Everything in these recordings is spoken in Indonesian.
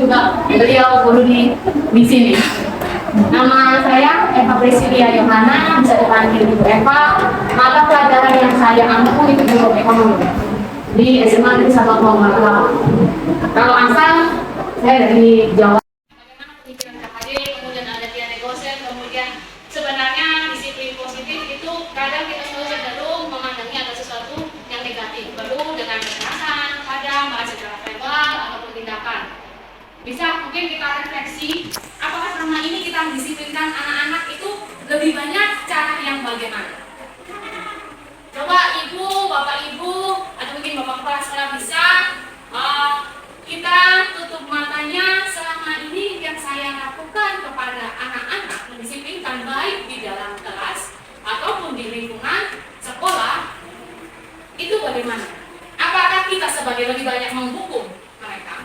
juga beliau guru di sini. Nama saya Eva Presilia Yohana, bisa dipanggil Ibu Eva. Mata pelajaran yang saya ampu itu belum ekonomi di SMA Negeri 1 Muhammadiyah. Kalau asal saya dari Jawa. Bagaimana pemikiran KKD, kemudian ada dia negosiasi, kemudian sebenarnya disiplin positif itu kadang kita selalu cenderung memandangnya ada sesuatu yang negatif, perlu dengan kekerasan, kadang bahasa secara verbal ataupun tindakan. Bisa mungkin kita refleksi, apakah selama ini kita mendisiplinkan anak-anak itu lebih banyak cara yang bagaimana? Coba ibu, bapak ibu, atau mungkin bapak kepala sekolah bisa kita tutup matanya. Selama ini yang saya lakukan kepada anak-anak mendisiplinkan baik di dalam kelas ataupun di lingkungan sekolah itu bagaimana? Apakah kita sebagai lebih banyak menghukum mereka?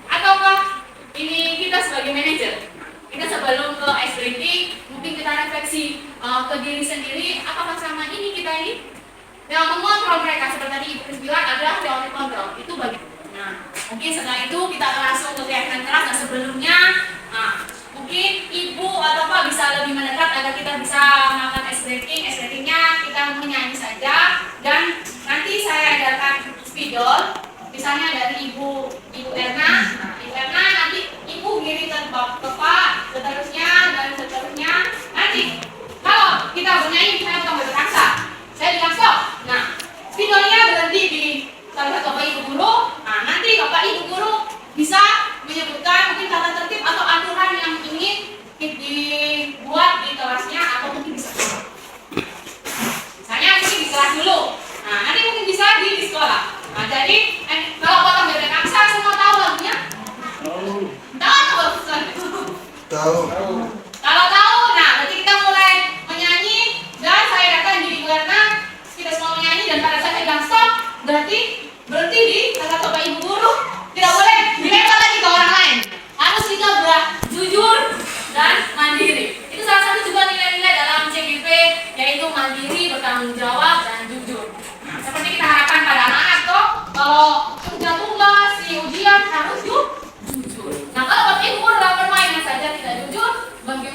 Ataukah ini kita sebagai manajer, kita sebelum ke ice breaking mungkin kita refleksi ke diri sendiri, apakah selama ini kita ini yang mengontrol mereka seperti tadi Ibu Kris bilang adalah teori kontrol itu bagi. Nah, mungkin setelah itu kita langsung ke keyakinan keras dan sebelumnya mungkin ibu atau pak bisa lebih mendekat agar kita bisa melakukan ice breakingnya kita menyanyi saja dan nanti saya ajarkan spidol. Misalnya dari Ibu Erna, Ibu Erna nanti Ibu giring ke Pak, seterusnya dan seterusnya. Nanti kalau kita bernyanyi saya bukan berkasa, saya bilang stop. Nah, spidolnya berhenti di salah satu Bapak Ibu guru. Nah, nanti Bapak Ibu guru bisa menyebutkan mungkin tata tertib atau aturan yang ingin dibuat di kelasnya atau mungkin bisa misalnya mungkin di kelas dulu. Nah, nanti mungkin bisa di sekolah. Nah, jadi kalau potong bebek aksa semua tahu lagunya? Tahu. Kalau tahu, nah berarti kita mulai menyanyi dan saya datang di Ibu Erna, kita semua menyanyi dan pada saat saya bilang stop, berarti berhenti di kata Bapak Ibu guru. Tidak boleh dilempar lagi ke orang lain. Harus kita jujur dan mandiri. Itu salah satu juga nilai-nilai dalam CGP, yaitu mandiri, bertanggung jawab dan jujur. Nah, seperti kita harapkan pada anak-anak toh, kalau kerja tugas, si ujian harus jujur. Nah, kalau Bapak Ibu guru dalam bermain saja tidak jujur, bagaimana?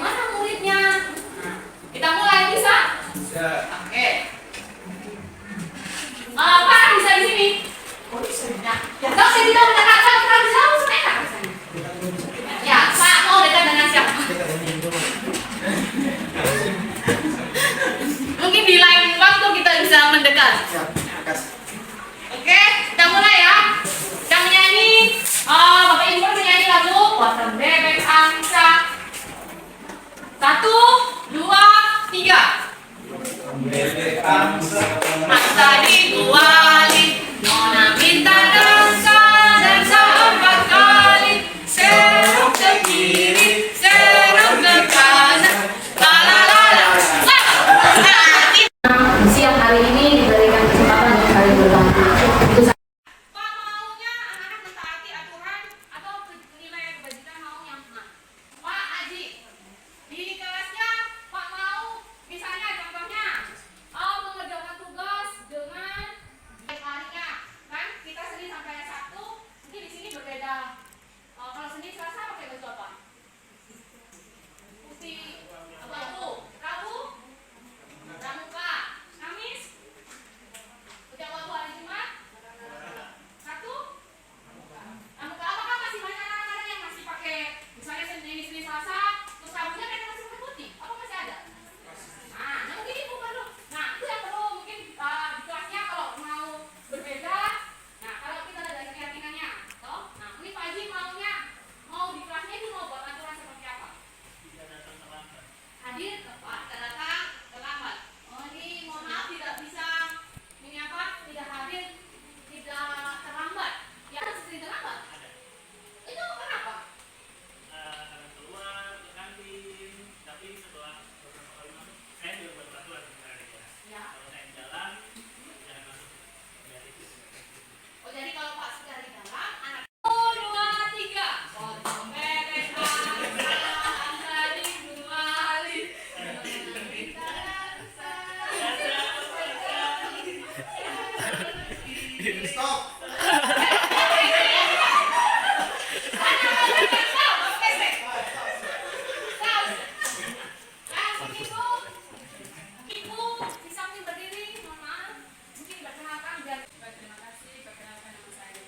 Ibu, di samping berdiri, mohon maaf. Mungkin diperkenalkan biar. Baik, terima kasih. Perkenalkan nama saya.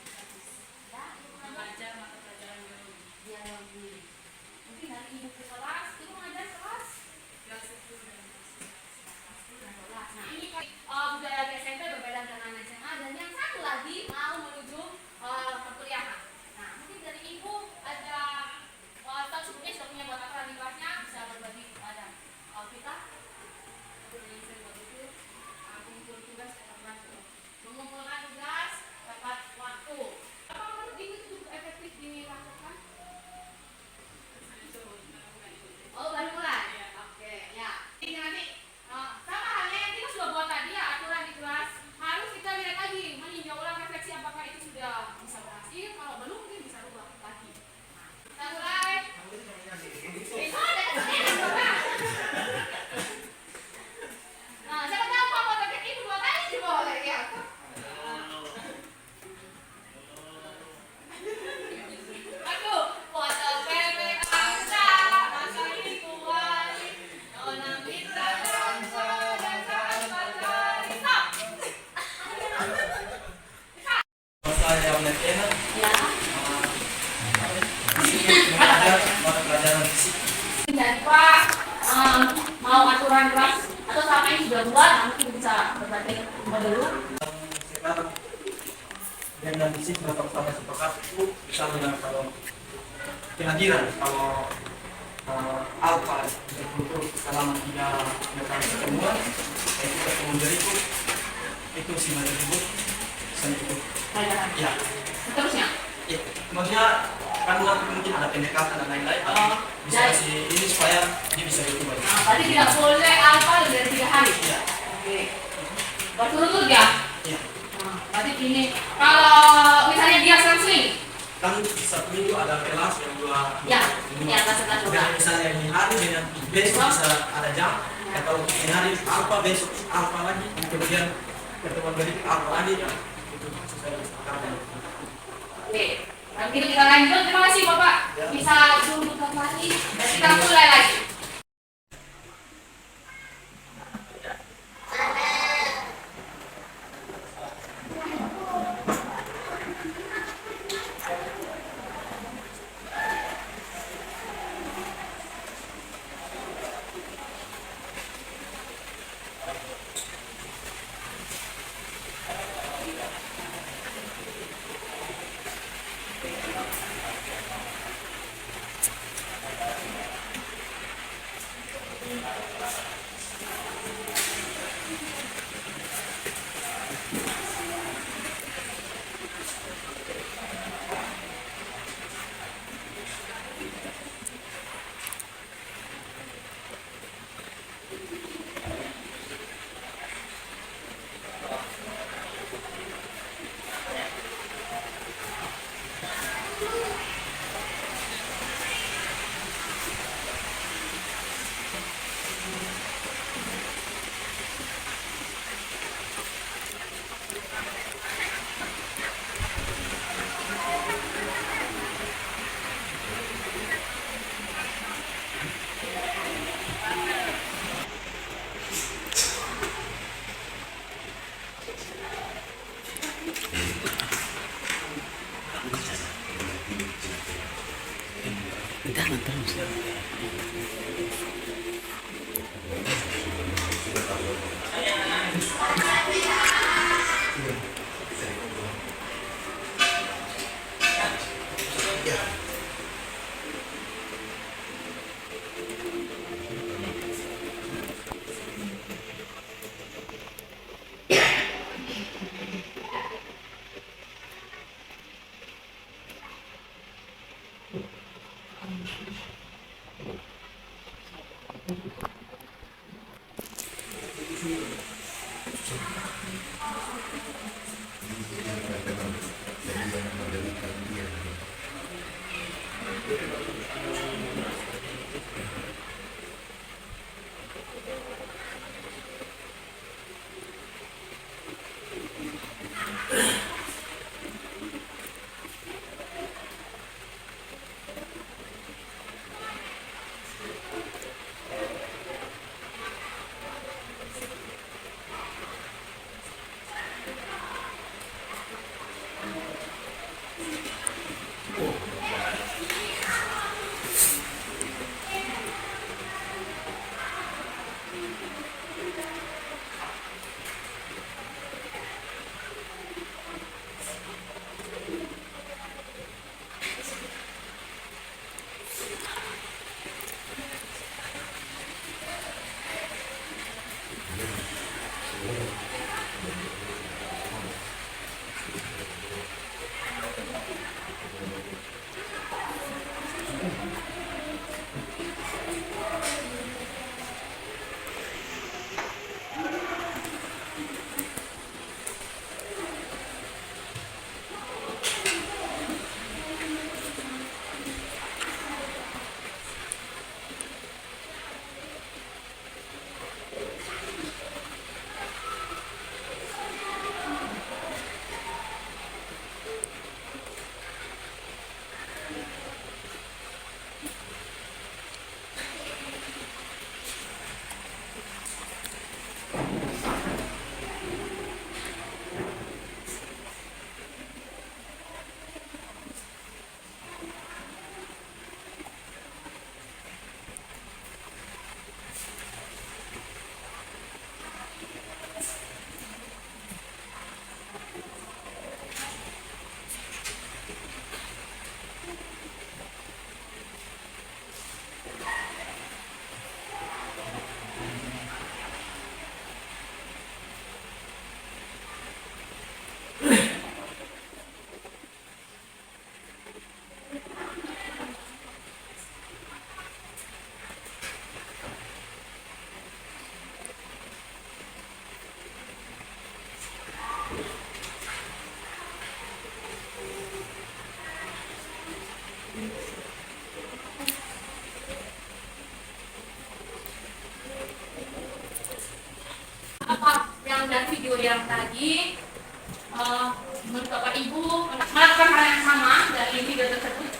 Ya, mengajar mata pelajaran biologi. Mungkin dari ibu ke kelas, ibu mengajar kelas kelas 10 dan kelas 11. Nah, ini budaya di SMP berbeda dengan SMA, dan yang satu lagi mau menuju perkuliahan. Nah, mungkin dari ibu ada atau sebelumnya sudah punya buat apa di kelasnya, bisa berbagi kepada kita. Mengumpul tugas tepat waktu. Mengumpulkan tugas tepat waktu. Apa menurut ibu itu cukup efektif dilakukan? Oh, baru mulai. Oke, ya. Ini nanti sama halnya yang kita sudah buat tadi ya, aturan di kelas. Harus kita lihat lagi, meninjau ulang refleksi apakah itu sudah bisa berhasil. Kalau belum, mungkin bisa ubah lagi. Nah, kita mulai. Itu ada kesenian, coba. Nah, siapa tahu kalau mau pakai ibu 2 kali juga boleh ya. Aku foto PPASA, masa itu wali, nona mitra bangsa dan saat pancari. Stop. Saya Melkiana, Ya. mengajar mata pelajaran fisik. Dan Pak mau aturan kelas atau sama ini sudah buat, mungkin bisa berbagi dulu. Sekarang dengan fisik berapa sama sepakat itu misalnya kalau kehadiran kalau alfa berkumpul selama 3 kali pertemuan itu pertemuan berikut itu sinyal tersebut misalnya itu Pelajaran. ya Terusnya. ya maksudnya kan nanti mungkin ada pendekatan dan lain-lain bisa jadi- kasih ini supaya dia bisa itu baik. Nah, berarti tidak boleh alfa lebih dari 3 hari. Ya Oke. Berturut-turut ya. ya Nah, berarti ini kalau misalnya dia seling, kan satu minggu ada kelas yang dua ya, ini atas juga. dengan misalnya ini hari dengan besok bisa ada jam atau ini hari alfa besok alfa lagi kemudian pertemuan berikut alfa lagi ya itu sesuai dengan kesepakatan. Oke. Dan kita lanjut. Terima kasih Bapak. Bisa duduk kembali dan kita mulai lagi. Jangan terus. yang tadi, menurut Bapak Ibu melakukan hal yang sama dari video tersebut.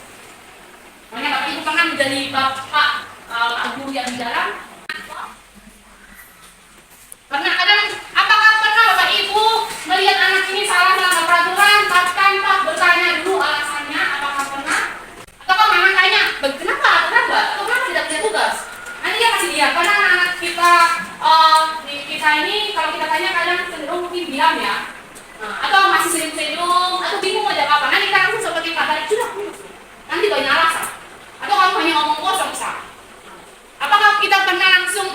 Makanya Bapak Ibu pernah menjadi bapak guru yang di dalam? Pernah kadang, apakah pernah Bapak Ibu melihat anak ini salah melanggar peraturan tanpa bertanya dulu alasannya? Apakah pernah? Atau memang tanya, kenapa tidak kerja tugas? Nanti dia kasih dia, karena anak kita ini kalau kita tanya kadang cenderung mungkin diam ya, atau masih senyum-senyum, atau bingung aja apa. Nanti kita langsung seperti Pak tadi, sudah nanti banyak alasan, atau kamu hanya ngomong kosong sah. Apakah kita pernah langsung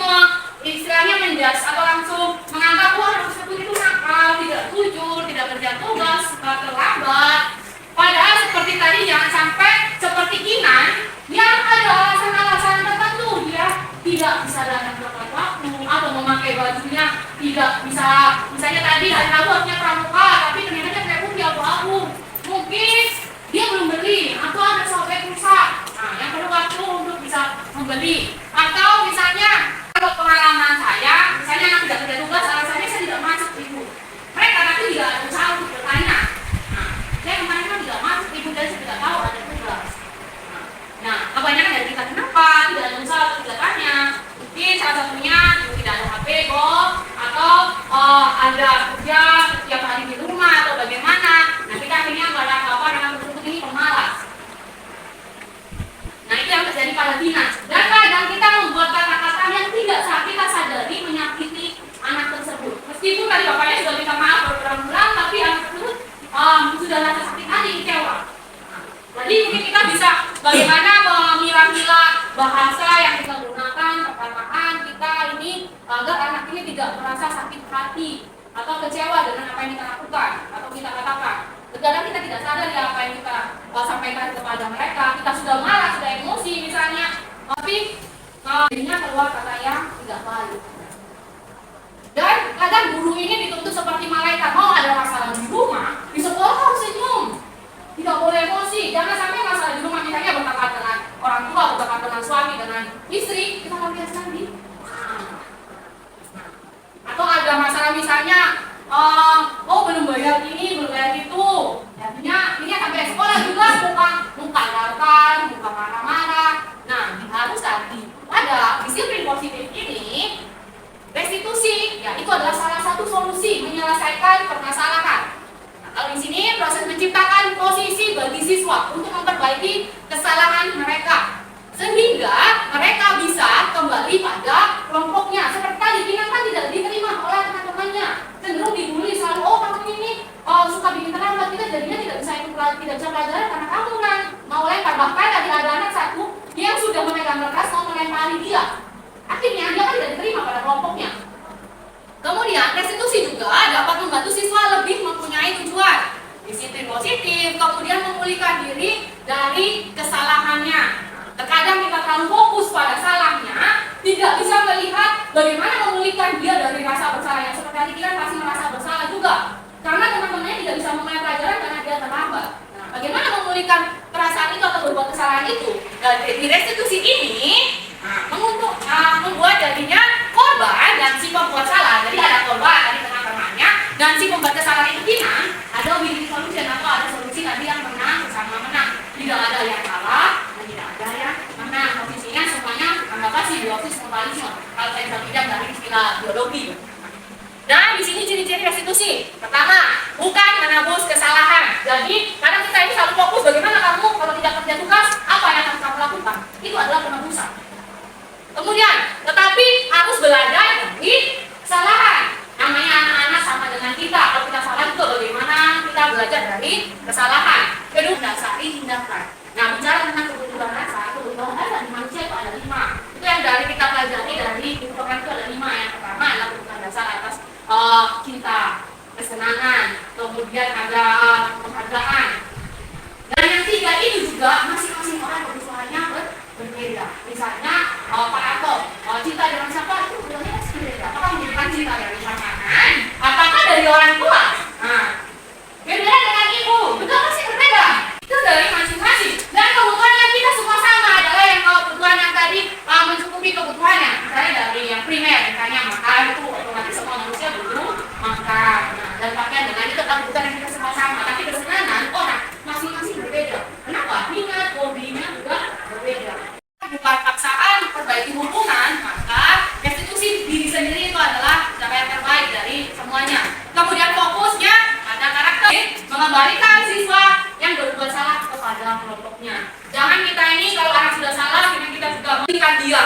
istilahnya menjas atau langsung menganggap orang tersebut itu nakal, tidak jujur, tidak kerja tugas, terlambat? Padahal seperti tadi jangan sampai seperti Kinan yang ada alasan-alasan tertentu, dia tidak bisa datang tepat waktu atau memakai bajunya tidak bisa, misalnya tadi hari Rabu harusnya pramuka tapi ternyata dia pakai putih abu-abu, mungkin dia belum beli atau ada sobek rusak, yang perlu waktu untuk bisa membeli. Atau misalnya kalau pengalaman saya, misalnya anak tidak kerja tugas alasannya saya tidak masuk ibu, mereka tapi tidak ada usaha untuk bertanya. Saya kemarin kan tidak masuk ibu dan saya tidak tahu ada tugas. Nah, kebanyakan dari kita kenapa tidak ada usaha untuk tidak tanya? Mungkin salah satunya tidak ada HP atau ada kerja setiap hari di rumah atau bagaimana. Nah, kita akhirnya pada apa dengan tersebut ini pemalas. Nah, itu yang terjadi pada dinas. Dan kadang kita membuat kata-kata yang tidak kita sadari menyakiti anak tersebut. Meskipun tadi bapaknya sudah minta maaf berulang-ulang, tapi anak tersebut sudah rasa sakit hati, kecewa. Jadi mungkin kita bisa bagaimana memilah-milah bahasa yang kita gunakan, perkataan kita ini agar anak ini tidak merasa sakit hati atau kecewa dengan apa yang kita lakukan atau kita katakan. Kadang kita tidak sadar ya apa yang kita sampaikan kepada mereka. Kita sudah marah, sudah emosi misalnya, tapi jadinya keluar kata yang tidak baik. Dan kadang guru ini dituntut seperti malaikat, mau ada masalah di rumah, di sekolah harus senyum, tidak boleh emosi. Jangan sampai masalah di rumah misalnya berkaitan dengan orang tua, berkaitan dengan suami, dengan istri, kita lampiaskan lagi. Atau ada masalah misalnya, belum bayar ini, belum bayar itu. Artinya ini sampai sekolah juga muka datar, muka marah-marah. Nah, harus tadi ada disiplin positif ini, restitusi, ya itu adalah salah satu solusi menyelesaikan permasalahan. Nah, kalau di sini proses menciptakan posisi bagi siswa untuk memperbaiki kesalahan mereka, sehingga mereka bisa kembali pada kelompoknya. Seperti tadi, Kinan kan tidak diterima oleh teman-temannya, cenderung dibully selalu, kamu ini suka bikin terlambat, kita jadinya tidak bisa pelajaran karena kamu kan mau lempar. Bahkan tadi ada anak satu yang sudah memegang kertas mau melempari dia, akhirnya dia kan tidak diterima pada kelompoknya. Kemudian restitusi juga dapat membantu siswa lebih mempunyai tujuan, disiplin positif, kemudian memulihkan diri dari kesalahannya. Terkadang kita terlalu fokus pada salahnya, tidak bisa melihat bagaimana memulihkan dia dari rasa bersalah. Yang seperti tadi kita pasti merasa bersalah juga, karena teman-temannya tidak bisa memulai pelajaran karena dia terlambat. Nah, bagaimana memulihkan perasaan itu atau berbuat kesalahan itu? Dan di restitusi ini membuat jadinya korban dan si pembuat salah. Jadi ada korban tadi teman-temannya dan si pembuat kesalahan itu Kinan, ada win-win solution atau ada solusi tadi yang menang bersama menang. Tidak ada yang kalah dan tidak ada yang menang. Posisinya semuanya anggaplah simbiosis mutualisme. Kalau saya bisa pinjam dari istilah biologi. Nah, di sini ciri-ciri restitusi. Pertama, bukan menebus kesalahan. Jadi, karena kita ini selalu fokus bagaimana kamu kalau tidak kerja tugas, apa yang harus kamu lakukan? Itu adalah penebusan. Kemudian, tetapi harus belajar dari kesalahan. Namanya anak-anak sama dengan kita. Kalau kita salah itu bagaimana kita belajar dari kesalahan. Kedua, dasari tindakan. Nah, bicara tentang kebutuhan dasar di manusia itu ada 5. Itu yang dari kita pelajari dari kebutuhan itu ada 5. Yang pertama adalah kebutuhan dasar atas cinta, kesenangan, kemudian ada penghargaan. Dan yang 3 ini juga masing-masing dikucilkan dia.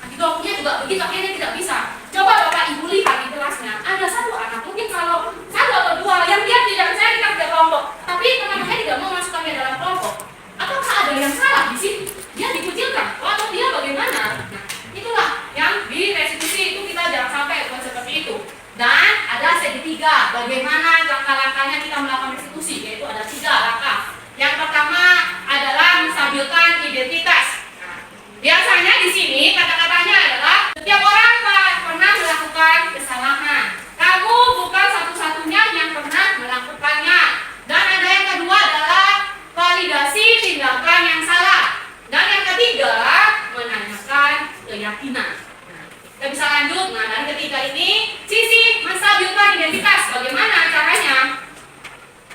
Di kelompoknya juga begitu, akhirnya tidak bisa. Coba Bapak Ibu lihat di kelasnya, ada satu anak, mungkin kalau satu atau dua yang dia tidak percaya kita tidak kelompok, tapi teman-temannya tidak mau masukkannya dalam kelompok. Apakah ada yang salah di sini? Dia dikucilkan, atau dia bagaimana? Nah, itulah yang di restitusi itu kita jangan sampai buat seperti itu. Dan ada segitiga, bagaimana langkah-langkahnya kita melakukan restitusi, yaitu ada 3 langkah. Yang pertama adalah menstabilkan identitas. Nah, biasanya di sini kata-katanya adalah setiap orang pernah melakukan kesalahan. Kamu bukan satu-satunya yang pernah melakukannya. Dan ada yang kedua adalah validasi tindakan yang salah. Dan yang ketiga menanyakan keyakinan. Kita bisa lanjut. Nah, dari ketiga ini sisi menstabilkan identitas. Bagaimana caranya?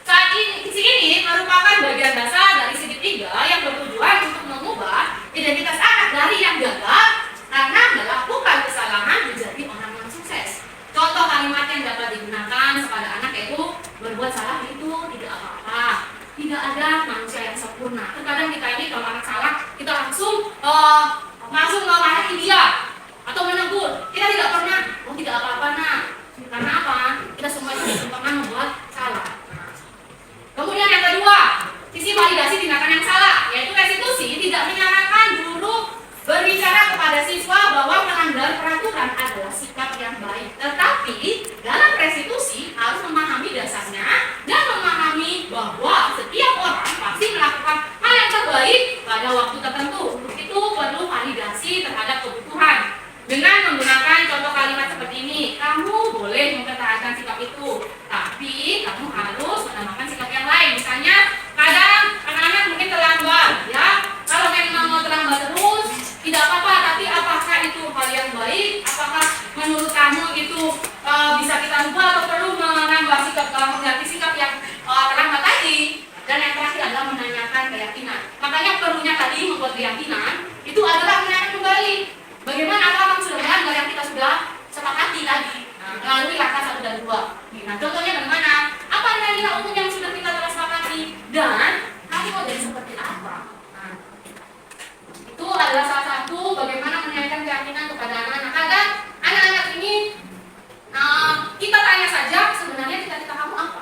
Saat ini, sisi ini merupakan bagian dasar dari segitiga yang bertujuan untuk mengubah identitas anak dari yang gagal karena melakukan kesalahan menjadi orang yang sukses. Contoh kalimat yang dapat digunakan kepada anak yaitu berbuat salah itu tidak apa-apa. Tidak ada manusia yang sempurna. Terkadang kita ini kalau anak salah kita langsung memarahi dia atau menegur. Kita tidak pernah, oh tidak apa-apa nak. Karena apa? Kita semua itu pernah membuat salah. Kemudian yang kedua, sisi validasi tindakan yang salah, yaitu restitusi tidak menyarankan guru berbicara kepada siswa bahwa melanggar peraturan adalah sikap yang baik. Tetapi dalam restitusi harus memahami dasarnya dan memahami bahwa setiap orang pasti melakukan hal yang terbaik pada waktu tertentu. Untuk itu perlu validasi terhadap kebutuhan. Dengan menggunakan contoh kalimat seperti ini, kamu boleh mempertahankan sikap itu, tapi kamu harus menambahkan sikap yang lain. Misalnya, kadang anak-anak mungkin terlambat, ya. Kalau memang mau terlambat terus, tidak apa-apa. Tapi apakah itu hal yang baik? Apakah menurut kamu itu bisa kita ubah atau perlu menambah sikap, mengganti sikap yang terlambat tadi? Dan yang terakhir adalah menanyakan keyakinan. Makanya perlunya tadi membuat keyakinan itu adalah menanyakan kembali. Bagaimana apakah sudah melanggar yang kita sudah sepakati tadi melalui langkah 1 dan 2. Nah, contohnya bagaimana? Apa nilai-nilai umum yang sudah kita telah sepakati dan kamu mau jadi seperti apa? Nah, itu adalah salah satu bagaimana menanyakan keyakinan kepada anak-anak. Kadang anak-anak ini kita tanya saja sebenarnya cita-cita kamu apa?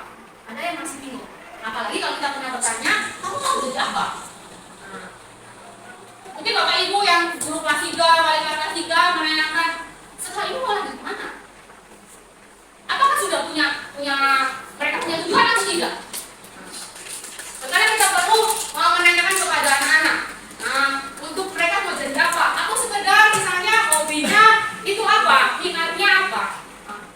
Ada yang masih bingung. Apalagi kalau kita pernah bertanya, kamu mau jadi apa? Mungkin Bapak Ibu yang guru kelas 3, wali kelas 3 menanyakan, setelah ini mau lanjut mana? Apakah sudah mereka punya tujuan atau tidak? Sekarang kita perlu menanyakan kepada anak-anak untuk mereka mau jadi apa? Atau sekedar misalnya hobinya itu apa? Minatnya apa?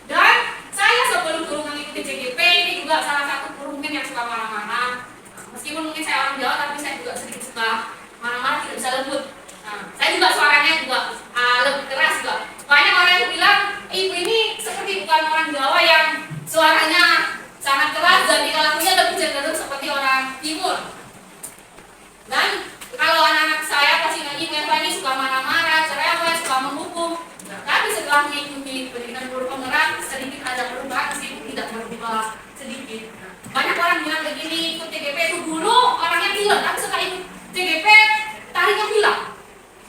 Dan saya sebelum guru mengikuti CGP ini juga salah satu guru mungkin yang suka marah-marah. Meskipun mungkin saya orang Jawa tapi saya juga sedikit suka marah-marah, tidak bisa lembut. Nah, saya juga suaranya juga lebih keras juga. Banyak orang yang bilang, ibu ini seperti bukan orang Jawa yang suaranya sangat keras dan tingkah lakunya lebih cenderung seperti orang Timur. Dan kalau anak-anak saya pasti nanya, ibu Eva ini suka marah-marah, cerewet, suka menghukum. Nah, tapi setelah mengikuti pendidikan guru penggerak sedikit ada perubahan, meskipun tidak berubah sedikit. Nah, banyak orang bilang begini, ikut TGP itu dulu orangnya hilang, tapi setelah ikut TGP tariknya hilang.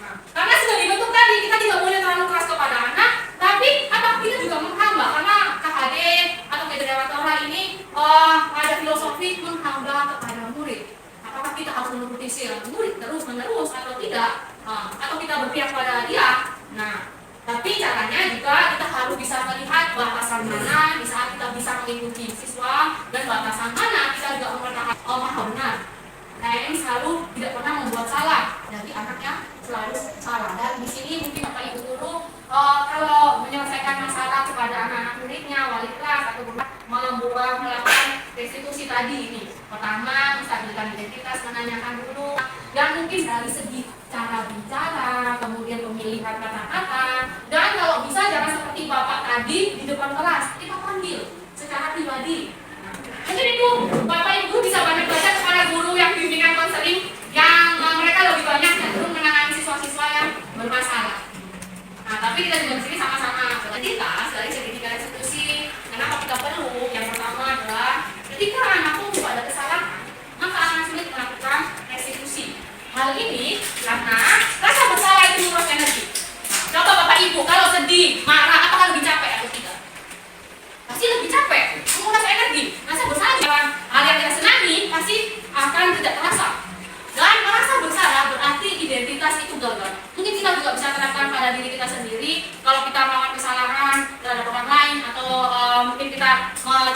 Nah, karena sudah dibentuk tadi kita tidak boleh terlalu keras kepada anak, tapi apakah kita juga menghamba karena KHD atau Dewatora ini ada filosofi menghamba kepada murid. Apakah kita harus mengikuti murid terus menerus atau tidak? Atau kita berpihak pada dia? Nah, tapi caranya juga kita harus bisa melihat batasan mana di saat kita bisa mengikuti siswa dan batasan mana kita juga mempertahankan benar. Nah, ini selalu tidak pernah membuat salah, jadi anaknya selalu salah. Dan di sini mungkin Bapak Ibu guru kalau menyelesaikan masalah kepada anak-anak muridnya, wali kelas atau guru melakukan restitusi tadi ini. Pertama, menstabilkan identitas, menanyakan dulu, dan mungkin dari segi cara bicara, kemudian pemilihan kata-kata, dan kalau bisa jangan seperti Bapak tadi di depan kelas, kita panggil secara pribadi. Mungkin itu Bapak Ibu bisa banyak belajar kepada guru yang bimbingan konseling yang mereka lebih banyak cenderung menangani siswa-siswa yang bermasalah. Nah, tapi kita juga di sini sama-sama belajar dari segitiga restitusi. Kenapa kita perlu? Yang pertama adalah ketika anak tumbuh ada kesalahan, maka akan sulit melakukan restitusi. Hal ini karena rasa bersalah itu merupakan energi. Coba Bapak Ibu, kalau sedih, marah, apakah lebih capek atau tidak? Pasti lebih capek, menguras energi. Rasa bersalah dalam hal yang kita senangi pasti akan tidak terasa. Dan merasa bersalah berarti identitas itu gagal. Mungkin kita juga bisa terapkan pada diri kita sendiri. Kalau kita melakukan kesalahan terhadap orang lain atau mungkin kita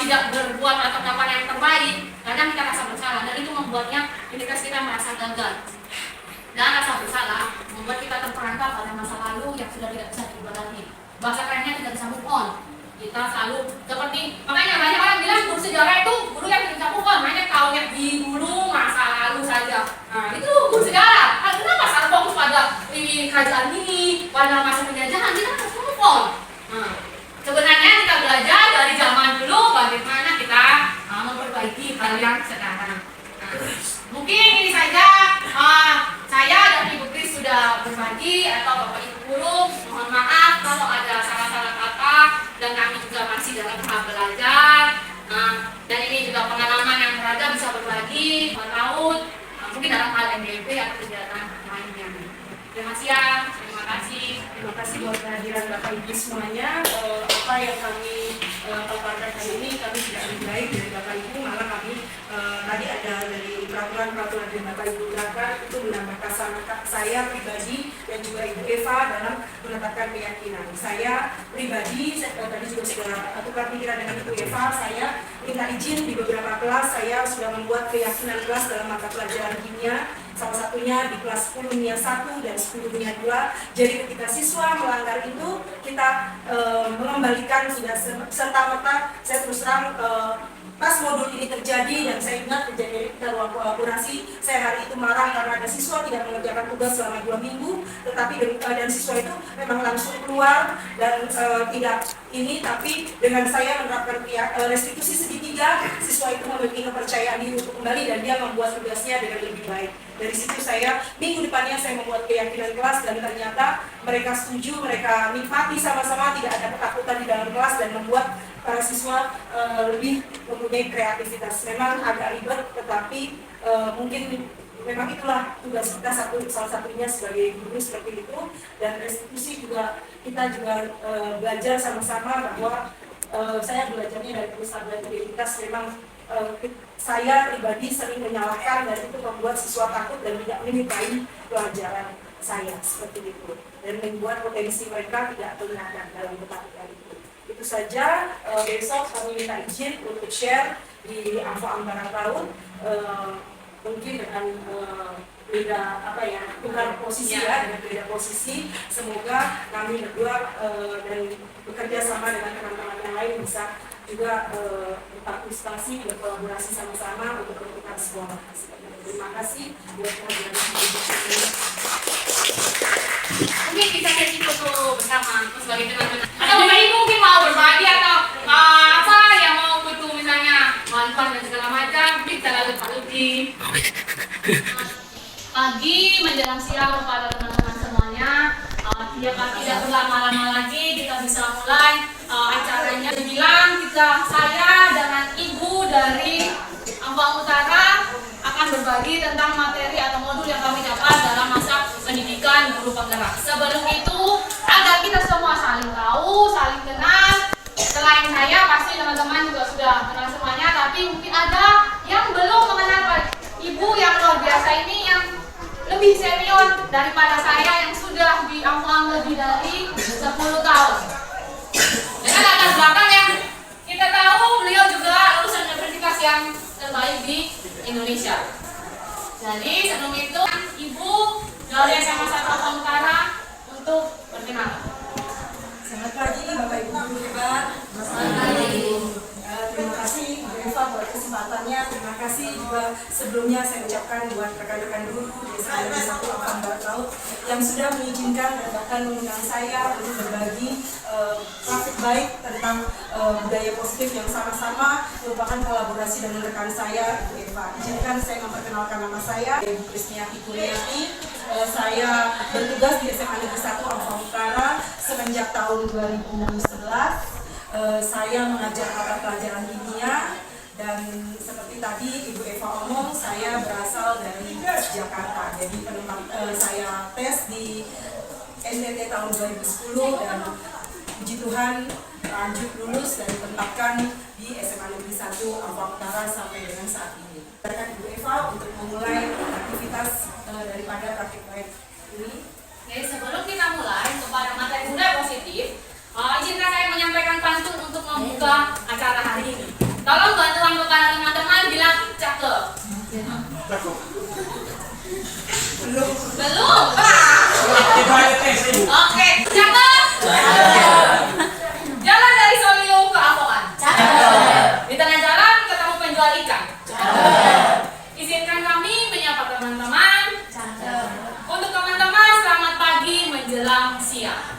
tidak berbuat atau melakukan yang terbaik, kadang kita rasa bersalah dan itu membuatnya identitas kita merasa gagal. Dan rasa bersalah membuat kita terperangkap pada masa lalu yang sudah tidak bisa diubah lagi. Bahasa kerennya tidak bisa move on. Kita selalu seperti, makanya banyak orang bilang guru sejarah itu guru yang tidak bisa move on, hanya taunya di dulu masa lalu saja. Nah itu guru sejarah. Kenapa selalu fokus pada kerajaan ini, pada masa penjajahan? Kita harus move on. Nah, sebenarnya kita belajar dari zaman dulu bagaimana kita memperbaiki hal yang sekarang. Nah, mungkin ini saja saya dan Ibu Kris sudah berbagi, atau Bapak Ibu guru mohon maaf kalau ada salah-salah kata, dan kami juga masih dalam tahap belajar. Dan ini juga pengalaman yang berharga bisa berbagi, meraut mungkin dalam hal MDP atau kegiatan lainnya. Terima kasih buat kehadiran Bapak Ibu semuanya. Apa yang kami paparkan hari ini kami tidak lebih baik dari Bapak Ibu, malah kami tadi ada dari peraturan dari Bapak Ibu Raka itu menambah kacamata saya pribadi dan juga Ibu Eva dalam menetapkan keyakinan. Saya pribadi tadi juga sudah tukar pikiran dengan Ibu Eva, saya minta izin di beberapa kelas saya sudah membuat keyakinan kelas dalam mata pelajaran kimia. Salah satunya di kelas 10 NIA 1 dan 10 NIA 2. Jadi ketika siswa melanggar itu, kita mengembalikan sudah serta-merta. Saya terus terang pas modul ini terjadi dan saya ingat kejadian kita ruang kolaborasi, saya hari itu marah karena ada siswa tidak mengerjakan tugas selama 2 minggu, tetapi dan siswa itu memang langsung keluar dan tidak ini, tapi dengan saya menerapkan restitusi segitiga, siswa itu memiliki kepercayaan diri untuk kembali dan dia membuat tugasnya dengan lebih baik. Dari situ saya, minggu depannya saya membuat keyakinan kelas dan ternyata mereka setuju, mereka nikmati sama-sama, tidak ada ketakutan di dalam kelas dan membuat para siswa lebih mempunyai kreativitas. Memang agak ribet, tetapi mungkin memang itulah tugas kita salah satunya sebagai guru seperti itu. Dan restitusi juga kita juga belajar sama-sama bahwa saya belajarnya dari perusahaan kreativitas. Memang saya pribadi sering menyalahkan dan itu membuat siswa takut dan tidak menyukai pelajaran saya seperti itu dan membuat potensi mereka tidak kelihatan dalam ketakutan itu. Itu saja. Besok kami minta izin untuk share di AMFO Angkatan Laut, mungkin dengan beda tukar posisi dengan beda posisi. Semoga kami berdua dan bekerja sama dengan teman-teman yang lain bisa juga berpartisipasi, berkolaborasi sama-sama untuk bertukar sebuah makasih. Terima kasih buat kehadiran ini. Mungkin kita sesi foto bersama sebagai teman-teman. Atau Bapak Ibu mungkin mau berbagi atau apa yang mau foto misalnya manfaat dan segala macam, kita lalu Pak Lutfi. Pagi menjelang siang kepada teman-teman semuanya. Tidak berlama-lama lagi kita bisa mulai acaranya. Bilang saya dengan Ibu dari Ambang Utara akan berbagi tentang materi atau modul yang kami dapat dalam masa pendidikan guru penggerak. Sebelum itu, agar kita semua saling tahu, saling kenal. Selain saya, pasti teman-teman juga sudah kenal semuanya, tapi mungkin ada yang belum mengenal Ibu yang luar biasa ini, yang lebih senior daripada saya yang sudah di Ambang lebih dari 10 tahun. Dengan latar belakang yang kita tahu, beliau juga lulusan universitas yang terbaik di Indonesia. Jadi sebelum itu, Ibu dari SMA 1 Ambang Utara untuk berkenalan. Selamat pagi Bapak Ibu guru hebat. Terima kasih Bu Eva buat kesempatannya. Terima kasih juga sebelumnya saya ucapkan buat rekan-rekan guru di SMA 1 Ambang Laut yang sudah mengizinkan dan bahkan mengundang saya untuk berbagi praktik baik tentang budaya positif yang sama-sama merupakan kolaborasi dengan rekan saya Bu Eva. Izinkan saya memperkenalkan nama saya Ibu Krisniati Kuliati. Saya bertugas di SMA Negeri 1 Ambang Utara semenjak tahun 2011. Saya mengajar mata pelajaran kimia dan seperti tadi Ibu Eva omong, saya berasal dari Jakarta. Jadi saya tes di NTT tahun 2010 dan puji Tuhan lanjut lulus dan ditempatkan di SMA Negeri 1 Alfa Utara sampai dengan saat ini. Silakan Ibu Eva untuk memulai aktivitas daripada praktik baik ini. Oke, sebelum kita mulai kepada materi budaya positif, izinkan saya menyampaikan pantun untuk membuka acara hari ini. Tolong bantuan kepada teman-teman bilang cakep. Belum. Belum? Oke, cakep. Jalan dari Solio ke Apoan. Di tengah jalan ketemu penjual ikan. Izinkan kami menyapa teman-teman. Untuk teman-teman selamat pagi menjelang siang.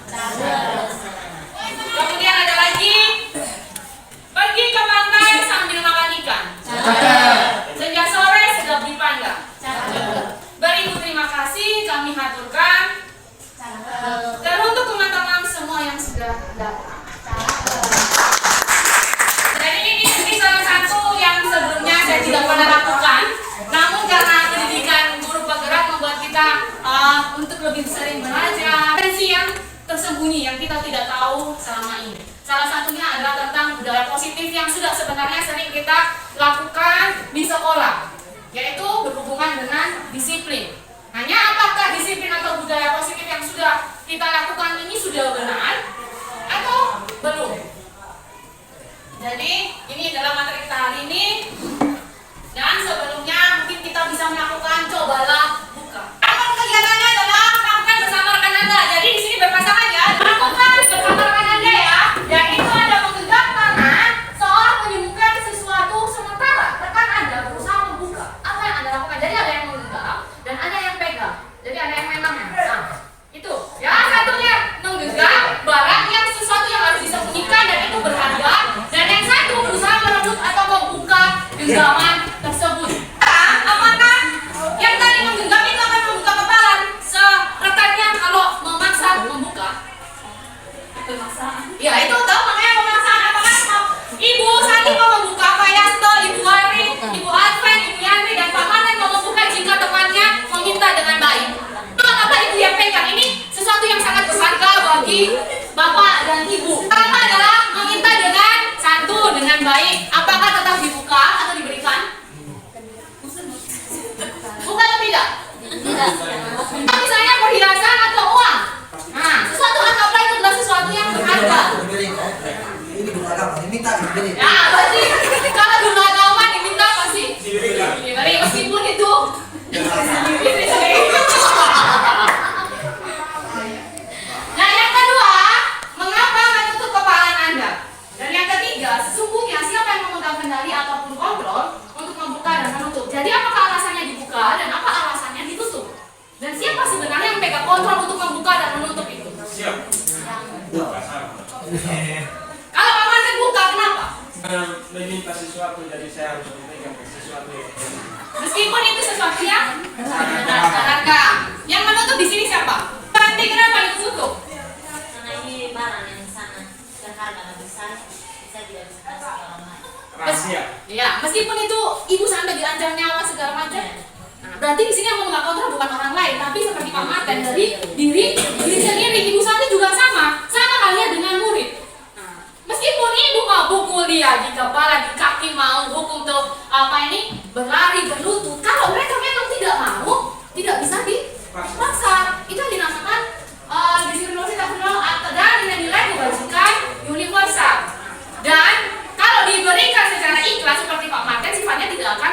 Kemudian ada lagi pergi ke pantai sambil makan ikan. Senja sore sedap dipandang. Beribu terima kasih kami haturkan. Dan untuk teman-teman semua yang sudah datang. Jadi ini salah satu yang sebelumnya saya tidak pernah lakukan. Namun karena pendidikan guru penggerak membuat kita untuk lebih sering belajar. Potensi yang tersembunyi yang kita tidak tahu selama ini. Salah satunya adalah tentang budaya positif yang sudah sebenarnya sering kita lakukan di sekolah, yaitu berhubungan dengan disiplin. Hanya apakah disiplin atau budaya positif yang sudah kita lakukan ini sudah benar atau belum? Jadi ini adalah materi kita hari ini. Dan sebelumnya mungkin kita bisa melakukan cobalah buka. Apa kegiatannya adalah lakukan bersama rekan Anda. Jadi di sini berpasangan ya. Lakukan bersama rekan Anda ya. Dan itu Anda menggenggam tangan seolah menyembuhkan sesuatu sementara rekan Anda berusaha membuka. Apa yang Anda lakukan? Jadi ada yang menggenggam dan ada yang pegang. Jadi ada yang memang itu. Ya, satunya menggenggam barang yang sesuatu yang harus disembunyikan dan itu berharga. Dan yang satu berusaha merebut atau membuka genggaman tersebut. Apakah yang tadi menggenggam itu akan membuka kepala rekannya kalau memaksa membuka? Pemaksaan. Ya itu tahu makanya pemaksaan. Apakah Ibu Santi mau membuka, Pak Yanto, Ibu Wari, Ibu Adven, Ibu Yandri dan Pak Manen mau membuka jika temannya meminta dengan baik. Mengapa Ibu yang pegang? Ini sesuatu yang sangat berharga bagi Bapak dan Ibu. Pertama adalah meminta dengan santun, dengan baik. Apakah tetap dibuka atau diberikan? Buka atau tidak? Tidak. Misalnya perhiasan atau uang. Nah, sesuatu anggaplah itu adalah sesuatu yang berharga. Ini dulu agama, diminta diberi. Ya, berarti kalau dulu agama diminta pasti diberi meskipun itu diri sendiri. Nah, yang kedua, mengapa menutup kepala Anda? Dan yang ketiga, sesungguhnya siapa yang memegang kendali ataupun kontrol untuk membuka dan menutup? Jadi apakah alasannya dibuka dan apa alasannya ditutup? Dan siapa sebenarnya yang pegang kontrol untuk membuka dan menutup itu? Kalau Pak Manen buka, kenapa? Meminta sesuatu, jadi saya harus memegang sesuatu. Meskipun itu sesuatu yang berharga. Yang menutup di sini siapa? Nanti kenapa ditutup? Karena ini barang yang sangat berharga dan besar, kita tidak bisa kasih ke orang lain. Rahasia. Ya, meskipun itu ibu sampai diancam nyawa segala macam. Nah, berarti di sini yang memegang kontrol bukan orang lain, tapi seperti Pak Maten dari diri sendiri. Ibu Santi juga sama halnya dengan murid. Nah, meskipun ibu mau pukul dia di kepala, di kaki, mau hukum tuh berlari, berlutut. Kalau mereka memang tidak mau, tidak bisa dipaksa. Itu yang dinamakan diskriminasi atau dan nilai kebajikan universal. Dan kalau diberikan secara ikhlas seperti Pak Maten, sifatnya tidak akan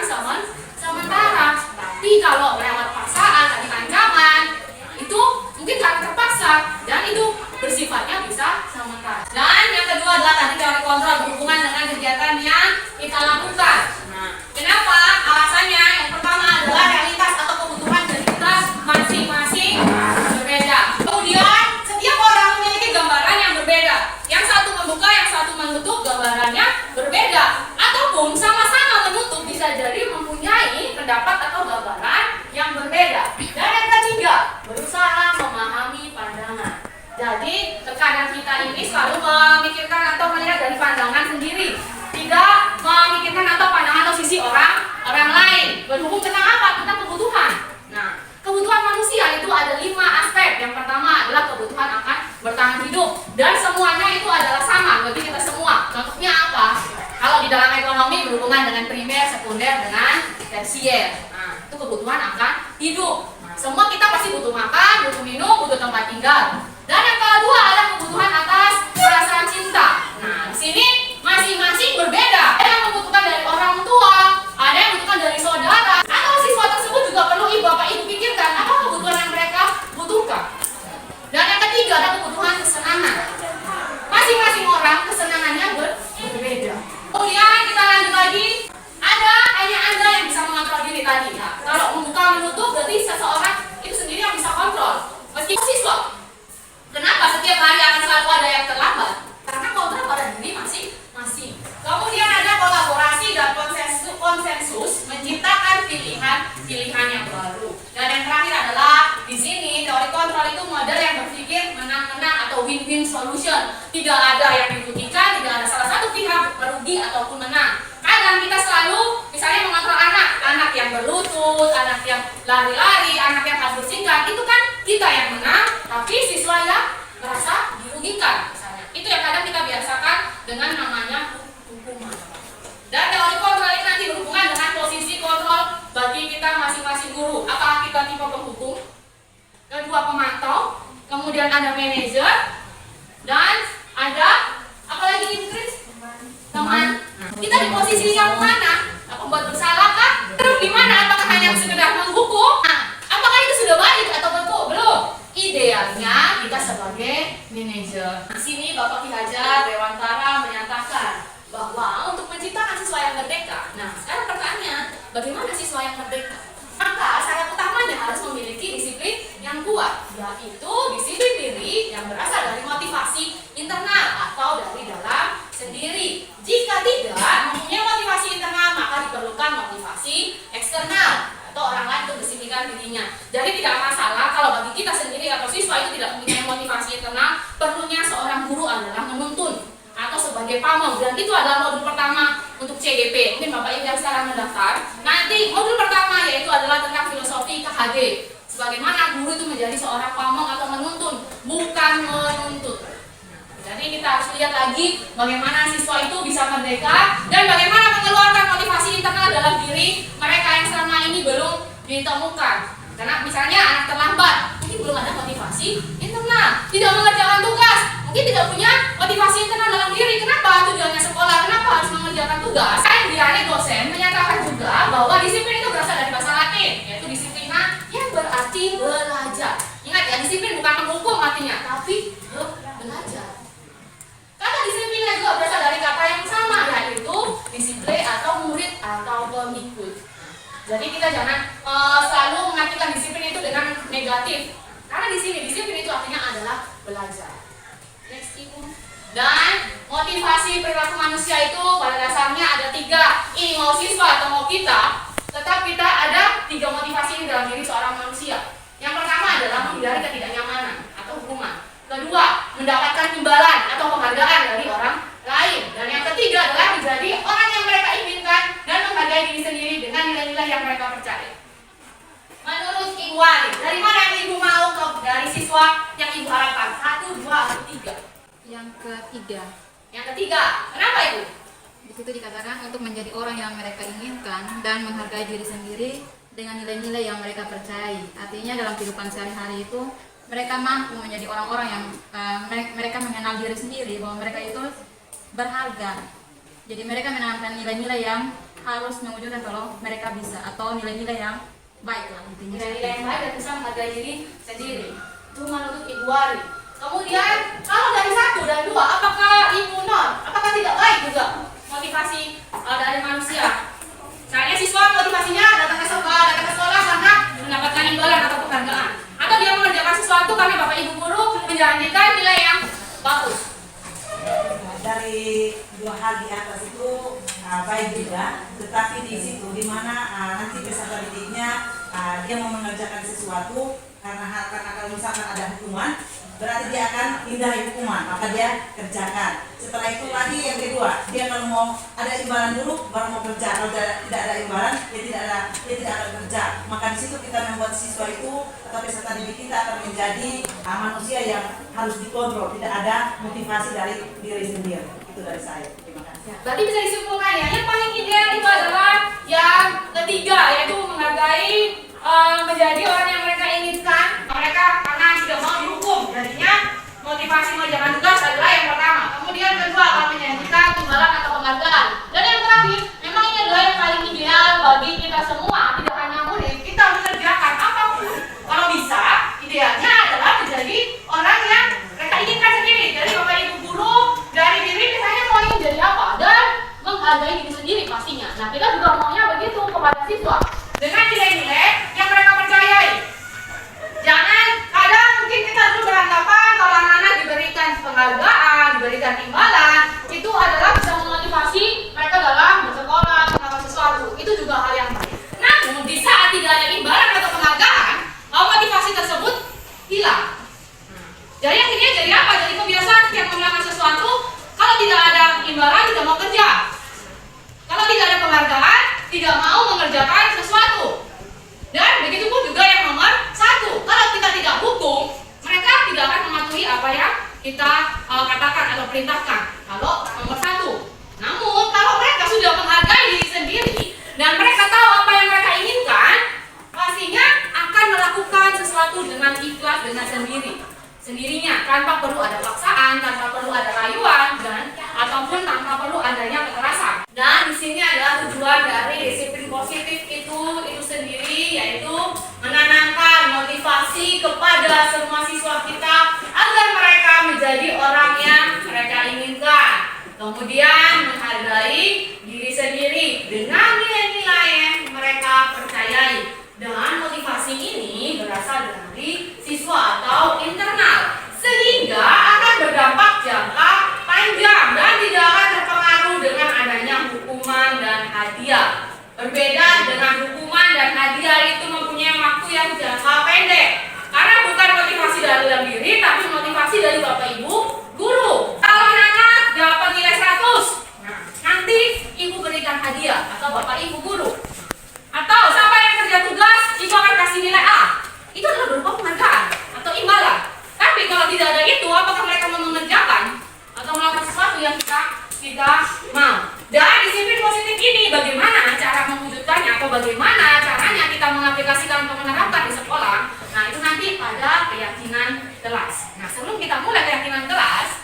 sementara. Tapi kalau lewat paksaan, tadi ancaman, itu mungkin karena terpaksa dan itu bersifatnya bisa sementara. Dan yang kedua adalah tadi teori kontrol berhubungan dengan kegiatan yang kita lakukan. Nah, kenapa? Alasannya yang pertama adalah realitas atau kebutuhan dari kita masing-masing berbeda. Kemudian setiap orang memiliki gambaran yang berbeda. Yang satu membuka, yang satu menutup, gambarannya berbeda. Ataupun sama-sama menutup bisa jadi mempunyai pendapat atau gambaran yang berbeda. Dan yang ketiga, berusaha memahami pandangan. Jadi terkadang kita ini selalu memikirkan atau melihat dari pandangan sendiri, tidak memikirkan atau pandangan atau sisi orang lain. Berhubung tentang apa? Tentang kebutuhan. Nah, kebutuhan manusia itu ada 5 aspek. Yang pertama adalah kebutuhan standar. Dan yang kedua adalah kebutuhan atas perasaan cinta. Nah, di sini masing-masing berbeda. Ada yang membutuhkan dari orang tua, ada yang membutuhkan dari saudara, atau siswa tersebut juga perlu bapak ibu pikirkan apa kebutuhan yang mereka butuhkan. Dan yang ketiga ada kebutuhan kesenangan. Masing-masing orang kesenangannya berbeda. Kemudian kita lanjut lagi. Hanya Anda yang bisa mengontrol diri tadi. Nah, kalau membuka menutup berarti seseorang itu sendiri yang bisa kontrol. Meskipun siswa, kenapa setiap hari akan selalu ada yang terlambat? Karena kontrol pada diri masing-masing. Kemudian ada kolaborasi dan konsensus menciptakan pilihan yang baru. Dan yang terakhir adalah di sini teori kontrol itu model yang berpikir menang-menang atau win-win solution. Tidak ada yang dirugikan, tidak ada salah satu pihak merugi ataupun menang. Kadang kita selalu misalnya mengontrol anak yang berlutut, anak yang lari-lari, anak yang kabur singkat, itu kan kita yang menang, tapi siswa yang merasa dirugikan misalnya. Itu yang kadang kita biasakan dengan namanya hukuman. Dan teori kontrol ini nanti berhubungan dengan posisi kontrol bagi kita masing-masing guru. Apakah kita tipe penghukum, kedua pemantau, kemudian ada manajer, dan ada apa lagi Ibu Kris? Teman. Kita di posisi yang mana? Pembuat bersalah kah? Terus di mana? Apakah hanya sekedar menghukum? Nah, apakah itu sudah baik atau belum? Idealnya kita sebagai manajer. Di sini Bapak Ki Hajar Dewantara menyatakan bahwa untuk menciptakan siswa yang merdeka. Nah, sekarang pertanyaannya, bagaimana siswa yang merdeka? Maka syarat utamanya harus memiliki disiplin yang kuat, yaitu disiplin diri yang berasal dari motivasi internal atau dari dalam sendiri. Jika tidak mempunyai motivasi internal, maka diperlukan motivasi eksternal atau orang lain untuk mendisiplinkan dirinya. Jadi tidak masalah kalau bagi kita sendiri atau siswa itu tidak mempunyai motivasi internal, perlunya seorang guru adalah menuntun atau sebagai pamong. Dan itu adalah modul pertama untuk CDP. Mungkin Bapak Ibu yang sekarang mendaftar. Nanti modul pertama yaitu adalah tentang filosofi KHD. Sebagaimana guru itu menjadi seorang pamong atau menuntun, bukan menuntut. Jadi kita harus lihat lagi bagaimana siswa itu bisa merdeka dan bagaimana mengeluarkan motivasi internal dalam diri mereka yang selama ini belum ditemukan. Karena misalnya anak terlambat, mungkin belum ada motivasi internal, tidak mengerjakan tugas, mungkin tidak punya motivasi internal dalam diri. Kenapa tujuannya sekolah? Kenapa harus mengerjakan tugas? Diane dosen menyatakan juga bahwa disiplin itu berasal dari bahasa Latin, yaitu disiplina yang berarti belajar. Ingat ya, disiplin bukan menghukum artinya, tapi belajar. Kata disiplinnya juga berasal dari kata yang sama, yaitu disiplin atau murid atau pengikut. Jadi kita jangan selalu mengartikan disiplin itu dengan negatif, karena di sini disiplin itu artinya adalah belajar. Next Ibu. Dan motivasi perilaku manusia itu pada dasarnya ada 3. Ini mau siswa atau mau kita, tetap kita ada 3 motivasi ini dalam diri seorang manusia. Yang pertama adalah menghindari ketidaknyamanan atau hukuman. Kedua, mendapatkan imbalan atau penghargaan dari orang lain. Dan yang ketiga adalah menjadi orang yang mereka inginkan dan menghargai diri sendiri dengan nilai-nilai yang mereka percaya. Menurut Ibu Wali, dari mana yang Ibu mau dari siswa yang Ibu harapkan? 1, 2, atau 3? Yang ketiga. Yang ketiga, kenapa Ibu? Di situ dikatakan untuk menjadi orang yang mereka inginkan dan menghargai diri sendiri dengan nilai-nilai yang mereka percayai. Artinya dalam kehidupan sehari-hari itu mereka mampu menjadi orang-orang yang mereka mengenal diri sendiri bahwa mereka itu berharga. Jadi mereka menanamkan nilai-nilai yang harus mewujudkan kalau mereka bisa, atau nilai-nilai yang baik lah intinya. Nilai-nilai yang baik dan bisa menghargai diri sendiri. Itu menurut Ibu Wali. Kemudian kalau dari 1 dan 2, apakah Ibu Nur, apakah tidak baik juga motivasi dari manusia? Misalnya siswa motivasinya datang ke sekolah karena mendapatkan imbalan atau penghargaan, atau dia mengerjakan sesuatu karena Bapak Ibu guru menjanjikan nilai yang bagus. Dari 2 hal di atas itu baik juga, tetapi di situ di mana nanti peserta didiknya dia mau mengerjakan sesuatu karena kalau misalkan ada hukuman, berarti dia akan hindari hukuman, maka dia kerjakan. Setelah itu lagi yang kedua, dia kalau mau ada imbalan dulu baru mau kerja. Kalau tidak ada imbalan, dia tidak akan kerja. Maka di situ kita membuat siswa itu atau peserta didik kita akan menjadi manusia yang harus dikontrol, tidak ada motivasi dari diri sendiri. Itu dari saya. Terima kasih. Berarti bisa disimpulkan ya, yang paling ideal itu adalah yang ketiga, yaitu menghargai menjadi orang yang mereka inginkan. Mereka karena tidak mau dihukum dan menjadi orang yang mereka inginkan sendiri. Jadi Bapak Ibu guru dari diri misalnya mau ingin jadi apa dan menghargai diri sendiri pastinya. Nah, kita juga maunya begitu kepada siswa dengan nilai-nilai yang mereka percayai. Jangan, kadang mungkin kita dulu beranggapan kalau anak-anak diberikan penghargaan, diberikan imbalan, itu adalah bisa memotivasi mereka dalam bersekolah, melakukan sesuatu. Itu juga hal yang baik. Namun di saat tidak ada imbalan atau penghargaan, motivasi tersebut hilang. Jadi akhirnya jadi apa? Jadi kebiasaan setiap melakukan sesuatu, kalau tidak ada imbalan tidak mau kerja. Kalau tidak ada penghargaan, tidak mau mengerjakan sesuatu. Dan begitu pun juga yang nomor 1, kalau kita tidak hukum, mereka tidak akan mematuhi apa yang kita katakan atau perintahkan. Kalau nomor 1. Namun kalau mereka sudah menghargai diri sendiri dan mereka tahu apa yang mereka inginkan, pastinya akan melakukan sesuatu dengan ikhlas, dengan sendirinya, tanpa perlu ada paksaan, tanpa perlu ada rayuan, dan ataupun tanpa perlu adanya kekerasan. Dan di sini adalah tujuan dari disiplin positif itu sendiri, yaitu menanamkan motivasi kepada semua siswa kita agar mereka menjadi orang yang mereka inginkan. Kemudian menghargai diri sendiri dengan nilai-nilai yang mereka percayai. Dan motivasi ini berasal dari siswa atau internal, sehingga akan berdampak jangka panjang dan tidak akan terpengaruh dengan adanya hukuman dan hadiah. Berbeda dengan hukuman dan hadiah itu mempunyai waktu yang jangka pendek, karena bukan motivasi dari dalam diri, tapi motivasi dari Bapak Ibu guru. Kalau anak dapat nilai 100, nanti ibu berikan hadiah atau Bapak Ibu guru. Atau siapa yang kerja tugas, ibu akan kasih nilai A. Itu adalah berupa penghargaan atau imbalan. Tapi kalau tidak ada itu, apakah mereka mau mengerjakan atau melakukan sesuatu yang kita mau? Dan disiplin positif ini bagaimana cara mewujudkannya atau bagaimana caranya kita mengaplikasikan atau menerapkan di sekolah? Nah, itu nanti pada keyakinan kelas. Nah, sebelum kita mulai keyakinan kelas,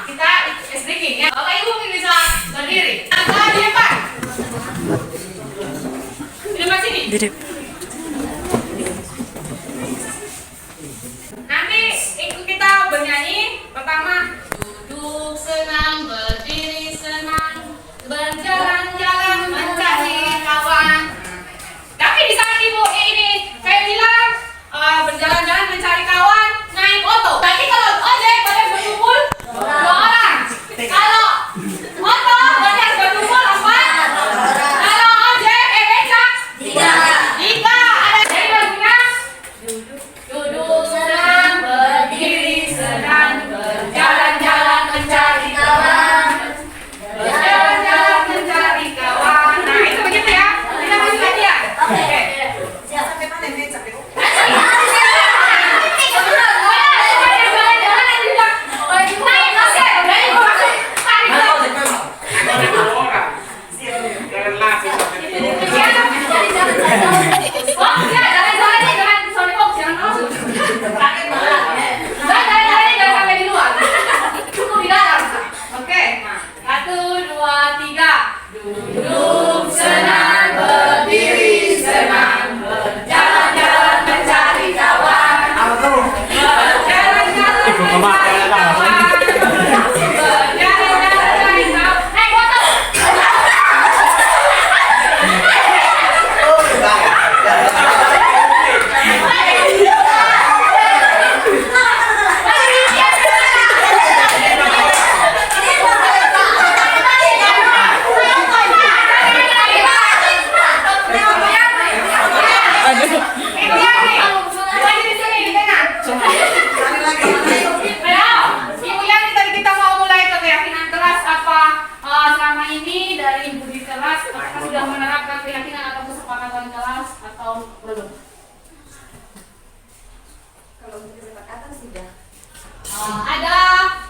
kita speaking ya. Bapak Ibu mungkin bisa berdiri. Nah, di depan. Di depan sini. Nanti ikut kita bernyanyi. Pertama, duduk senang, berdiri senang, berjalan-jalan mencari kawan. Tapi di saat ibu ini saya bilang berjalan-jalan mencari kawan, naik oto. Tapi kalau ojek boleh berkumpul 2 orang. Kalau oto berarti harus berkumpul 4. Kalau ojek becak 3. Ada jadi lagunya duduk senang, berdiri senang, berjalan-jalan mencari kawan, berjalan-jalan mencari kawan. Nah, itu begitu ya. Kita masih lagi ya. Oke. Sampai mana ini sampai? Duduk senang, berdiri senang, berjalan-jalan mencari kawan, berjalan-jalan mencari kawan, berjalan-jalan mencari kawan. Naik motor. Sudah menerapkan keyakinan atau kesepakatan kelas atau belum? Kalau untuk kesepakatan sudah. Ada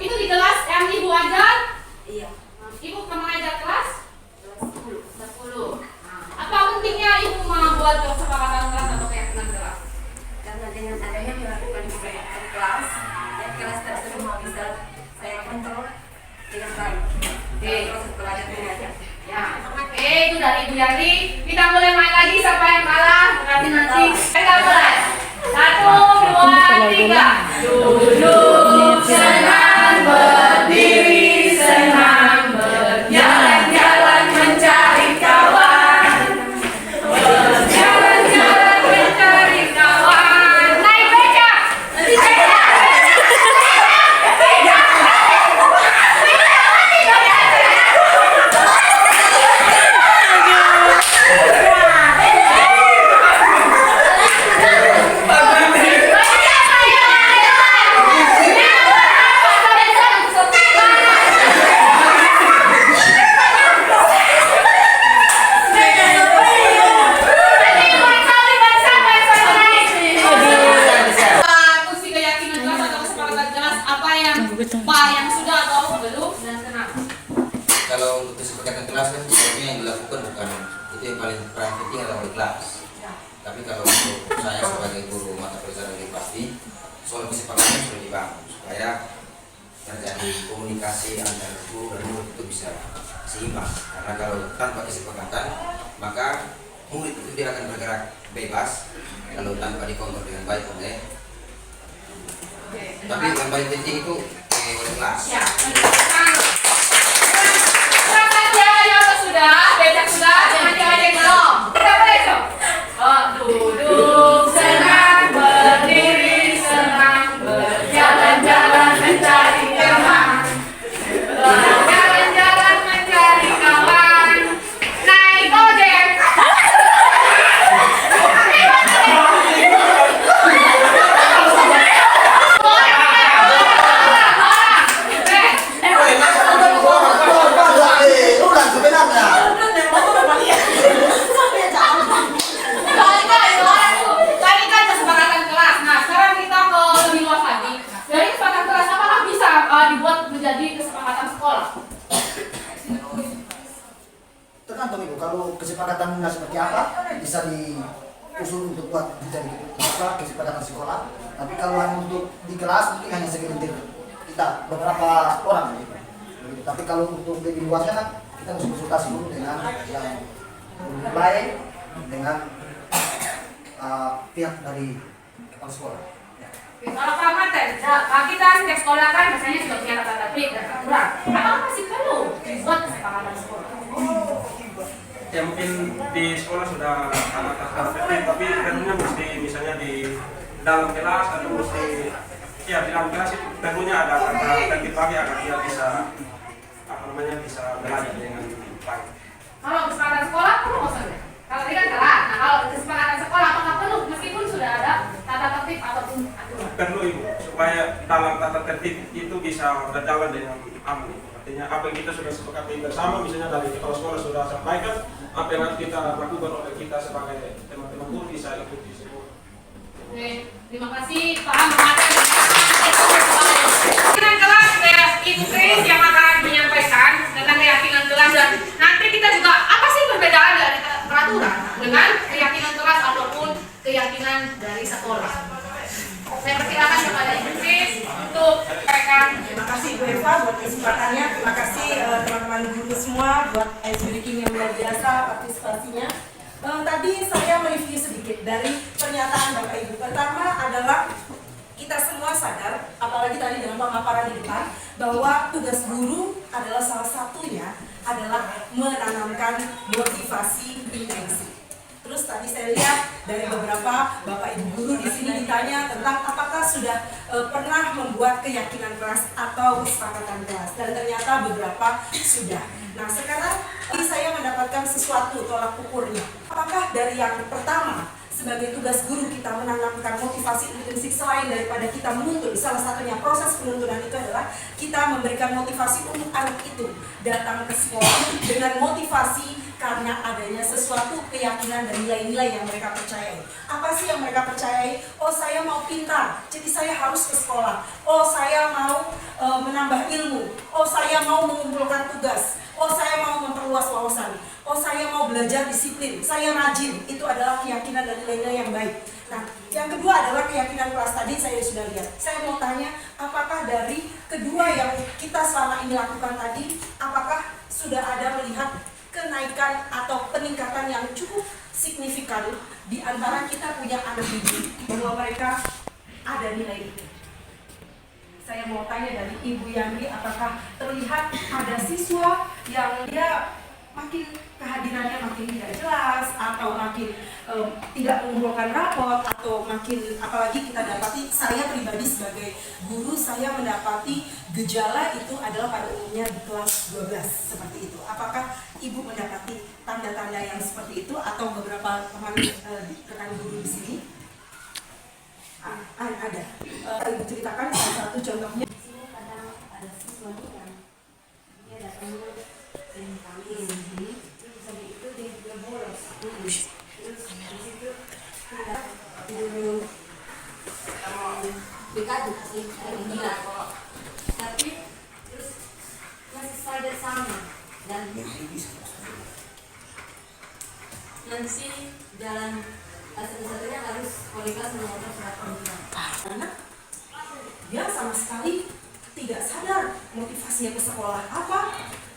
itu di kelas yang ibu ajar. Iya. Ibu mengajar kelas 10. Apa pentingnya ibu membuat kesepakatan kelas atau keyakinan kelas? Karena dengan adanya melakukan kesepakatan kelas, dan kelas tersebut bisa saya kontrol dengan baik. Proses belajar mengajar. Ya, oke, itu dari Ibu Yani. Kita mulai main lagi, siapa yang kalah berarti nanti kita mulai. 1, 2, 3. Pak yang sudah atau belum dan kenapa? Kalau untuk kesepakatan kelas kan sebenarnya yang dilakukan bukan itu yang paling penting adalah di kelas. Tapi kalau untuk saya sebagai guru mata pelajaran yang pasti soal kesepakatan sudah dibangun supaya terjadi komunikasi antara guru dan murid itu bisa seimbang. Karena kalau tanpa kesepakatan maka murid itu dia akan bergerak bebas kalau tanpa dikontrol dengan baik oleh. Tapi yang paling penting itu oleh kelas. Ya. Sudah, becak sudah, jangan belum. Berapa itu? Duduk senang, berdiri senang, berjalan-jalan mencari teman, berjalan-jalan mencari kawan, naik ojek. Tadi kan kesepakatan kelas. Nah, sekarang kita ke lebih luas lagi. Dari kesepakatan kelas, apakah bisa dibuat menjadi kesepakatan sekolah? Tergantung Ibu, kalau kesepakatannya seperti apa bisa diusul untuk buat menjadi kesepakatan sekolah. Tapi kalau hanya untuk di kelas mungkin hanya segelintir kita beberapa orang gitu. Tapi kalau untuk lebih luasnya kan kita harus konsultasi dulu dengan yang lebih baik dengan pihak dari kepala sekolah. Kalau Pak Maten, kita setiap sekolah kan biasanya sudah punya tata tertib dan aturan. Apakah masih perlu dibuat kesepakatan sekolah? Ya mungkin di sekolah sudah tata tertib, tapi tentunya mesti misalnya di dalam kelas atau mesti ya di dalam kelas itu tentunya ada tata tertib lagi agar dia bisa bisa belajar dengan baik. Kalau kesepakatan sekolah perlu maksudnya? Kalau tadi kan kelas, nah kalau kesepakatan sekolah apakah perlu meskipun sudah ada tata tertib ataupun aturan? Perlu Ibu, supaya dalam tata tertib itu bisa berjalan dengan aman. Artinya apa yang kita sudah sepakati bersama, misalnya dari kepala sekolah sudah sampaikan, apa yang harus kita lakukan oleh kita sebagai teman-teman guru bisa ikuti semua. Oke, terima kasih Pak Maten. Keyakinan kelas Ibu Kris yang akan menyampaikan tentang keyakinan kelas dan nanti kita juga apa sih perbedaan dari peraturan dengan keyakinan kelas ataupun keyakinan dari sekolah. Saya persilakan kepada Ibu Kris untuk menyampaikan. Terima kasih Bu Eva buat kesempatannya. Terima kasih teman-teman guru semua buat ice breaking yang luar biasa partisipasinya. Tadi saya mereview sedikit dari pernyataan Bapak Ibu. Pertama adalah kita semua sadar, apalagi tadi dengan pemaparan di depan, bahwa tugas guru adalah salah satunya adalah menanamkan motivasi intrinsik. Terus tadi saya lihat dari beberapa Bapak Ibu guru di sini ditanya tentang apakah sudah pernah membuat keyakinan kelas atau kesepakatan kelas, dan ternyata beberapa sudah. Nah sekarang ini saya mendapatkan sesuatu tolak ukurnya. Apakah dari yang pertama sebagai tugas guru kita menanamkan motivasi intrinsik selain daripada kita menuntut, salah satunya proses penuntunan itu adalah kita memberikan motivasi untuk anak itu datang ke sekolah dengan motivasi karena adanya sesuatu keyakinan dan nilai-nilai yang mereka percayai. Apa sih yang mereka percayai? Oh saya mau pintar, jadi saya harus ke sekolah. Oh saya mau menambah ilmu. Oh saya mau mengumpulkan tugas. Oh saya mau memperluas wawasan. Oh saya mau belajar disiplin, saya rajin. Itu adalah keyakinan dan nilai-nilai yang baik. Nah yang kedua adalah keyakinan kelas tadi saya sudah lihat. Saya mau tanya, apakah dari kedua yang kita selama ini lakukan tadi, apakah sudah ada melihat kenaikan atau peningkatan yang cukup signifikan di antara kita punya anak didik bahwa mereka ada nilai itu? Saya mau tanya dari Ibu Yandi, apakah terlihat ada siswa yang dia makin kehadirannya makin tidak jelas atau makin tidak mengumpulkan rapot atau makin, apalagi kita dapati, saya pribadi sebagai guru saya mendapati gejala itu adalah pada umumnya di kelas 12 seperti itu. Apakah Ibu mendapati tanda-tanda yang seperti itu atau beberapa teman rekan guru di sini? Ada. Ibu ceritakan salah satu contohnya. Di sini kadang ada siswa yang dia datangnya dari kami terus habis itu dia juga bolos. Terus di situ tidak BKD sih gila kok. tapi terus masih saja sama dan nanti jalan satu-satunya harus wali kelas mengeluarkan surat panggilan. Karena dia sama sekali tidak sadar motivasinya ke sekolah apa,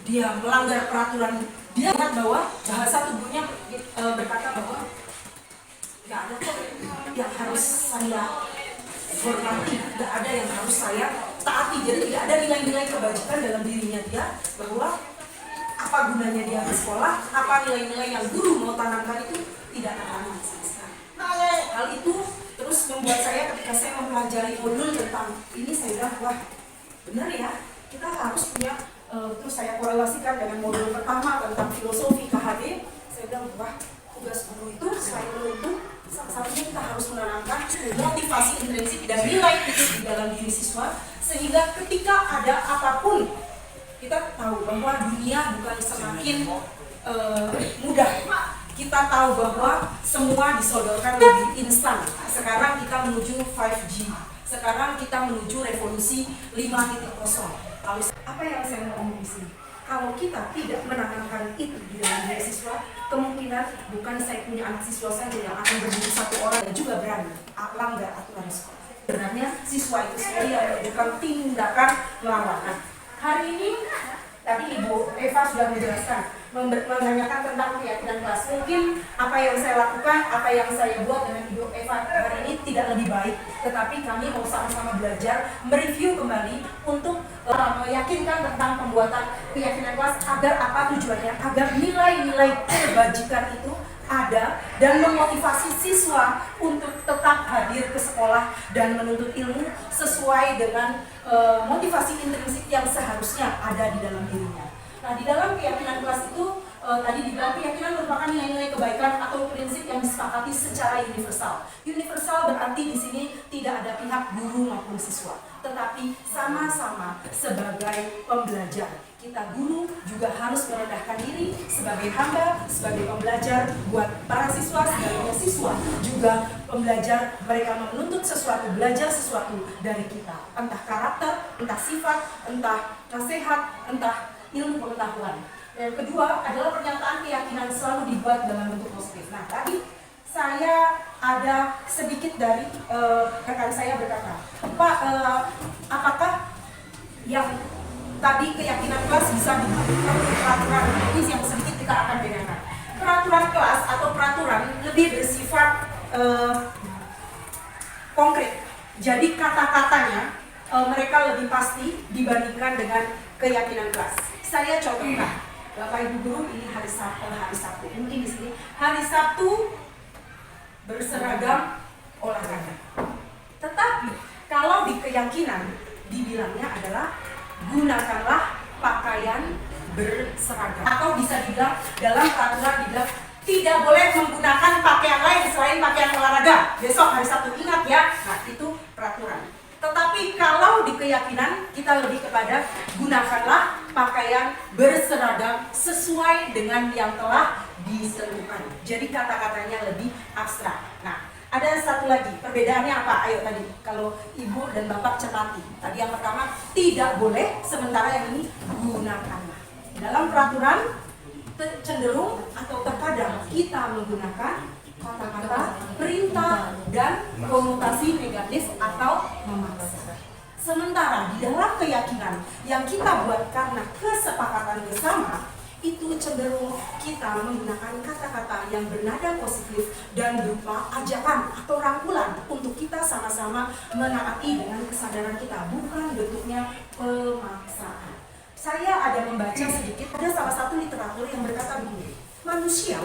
dia melanggar peraturan. Dia ingat bahwa bahasa tubuhnya berkata bahwa nggak ada kok yang harus saya hormati, nggak ada yang harus saya taati. Jadi tidak ada nilai-nilai kebajikan dalam dirinya dia, bahwa apa gunanya dia ke sekolah, apa nilai-nilai yang guru mau tanamkan itu tidak tertanam sama sekali. Hal itu terus membuat saya ketika saya mempelajari modul tentang ini, saya bilang wah benar ya, kita harus punya. Terus saya korelasikan dengan modul pertama tentang filosofi KHD. Saya bilang wah, tugas guru itu selain menuntut, salah satunya kita harus menanamkan motivasi intrinsik dan nilai itu di dalam diri siswa, sehingga ketika ada apapun kita tahu bahwa dunia bukan semakin mudah. Kita tahu bahwa semua disodorkan lebih instan. Sekarang kita menuju 5G. Sekarang kita menuju revolusi 5.0. Lalu apa yang saya mau ngomong di sini? Kalau kita tidak menanamkan itu di dalam diri siswa, kemungkinan bukan saya punya anak siswa saja yang akan berbudi satu orang dan juga berani melanggar aturan sekolah. Sebenarnya siswa itu sendiri yang menunjukkan tindakan melawan. Nah, hari ini tadi Ibu Eva sudah menjelaskan, menanyakan tentang keyakinan kelas. Mungkin apa yang saya lakukan, apa yang saya buat dengan Ibu Eva hari ini tidak lebih baik, tetapi kami mau sama-sama belajar, mereview kembali untuk meyakinkan tentang pembuatan keyakinan kelas agar apa tujuannya, agar nilai-nilai kebajikan itu ada dan memotivasi siswa untuk tetap hadir ke sekolah dan menuntut ilmu sesuai dengan motivasi intrinsik yang seharusnya ada di dalam dirinya. Nah, di dalam keyakinan kelas itu tadi dibilang keyakinan merupakan nilai-nilai kebaikan atau prinsip yang disepakati secara universal. Universal berarti di sini tidak ada pihak guru maupun siswa, tetapi sama-sama sebagai pembelajar. Kita guru juga harus merendahkan diri sebagai hamba, sebagai pembelajar buat para siswa, sebagai siswa juga pembelajar. Mereka menuntut sesuatu, belajar sesuatu dari kita, entah karakter, entah sifat, entah nasihat, entah ilmu pengetahuan. Yang kedua adalah pernyataan keyakinan selalu dibuat dalam bentuk positif. Nah, tadi saya ada sedikit dari rekan saya berkata, Pak, apakah yang tadi keyakinan kelas bisa dibuat peraturan? Ini yang sedikit kita akan bedakan. Peraturan kelas atau peraturan lebih bersifat konkret. Jadi kata-katanya mereka lebih pasti dibandingkan dengan keyakinan kelas. Saya contohkan, Bapak Ibu guru, ini hari Sabtu. Mungkin di sini hari Sabtu berseragam olahraga. Tetapi kalau di keyakinan dibilangnya adalah gunakanlah pakaian berseragam, atau bisa dibilang dalam peraturan dibilang tidak boleh menggunakan pakaian lain selain pakaian olahraga. Besok hari Sabtu, ingat ya. Nah, itu peraturan. Tetapi kalau di keyakinan kita lebih kepada gunakanlah pakaian berseragam sesuai dengan yang telah ditentukan. Jadi kata-katanya lebih abstrak. Nah, ada satu lagi, perbedaannya apa? Ayo tadi, kalau Ibu dan Bapak cermati. Tadi yang pertama, tidak boleh, sementara yang ini gunakanlah. Dalam peraturan, cenderung atau terkadang kita menggunakan kata-kata perintah dan konotasi negatif atau memaksa. Sementara di dalam keyakinan yang kita buat karena kesepakatan bersama, itu cenderung kita menggunakan kata-kata yang bernada positif dan berupa ajakan atau rangkulan untuk kita sama-sama menaati dengan kesadaran kita, bukan bentuknya pemaksaan. Saya ada membaca sedikit, ada salah satu literatur yang berkata begini, manusia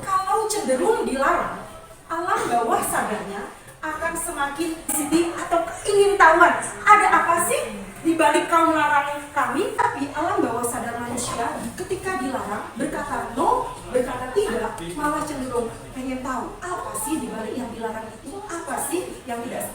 kalau cenderung dilarang, alam bawah sadarnya akan semakin sedih atau keingintahuan. Ada apa sih di balik kau melarang kami? Tapi alam bawah sadar manusia ketika dilarang berkata no, berkata tidak, malah cenderung pengen tahu apa sih di balik yang dilarang itu, apa sih yang tidak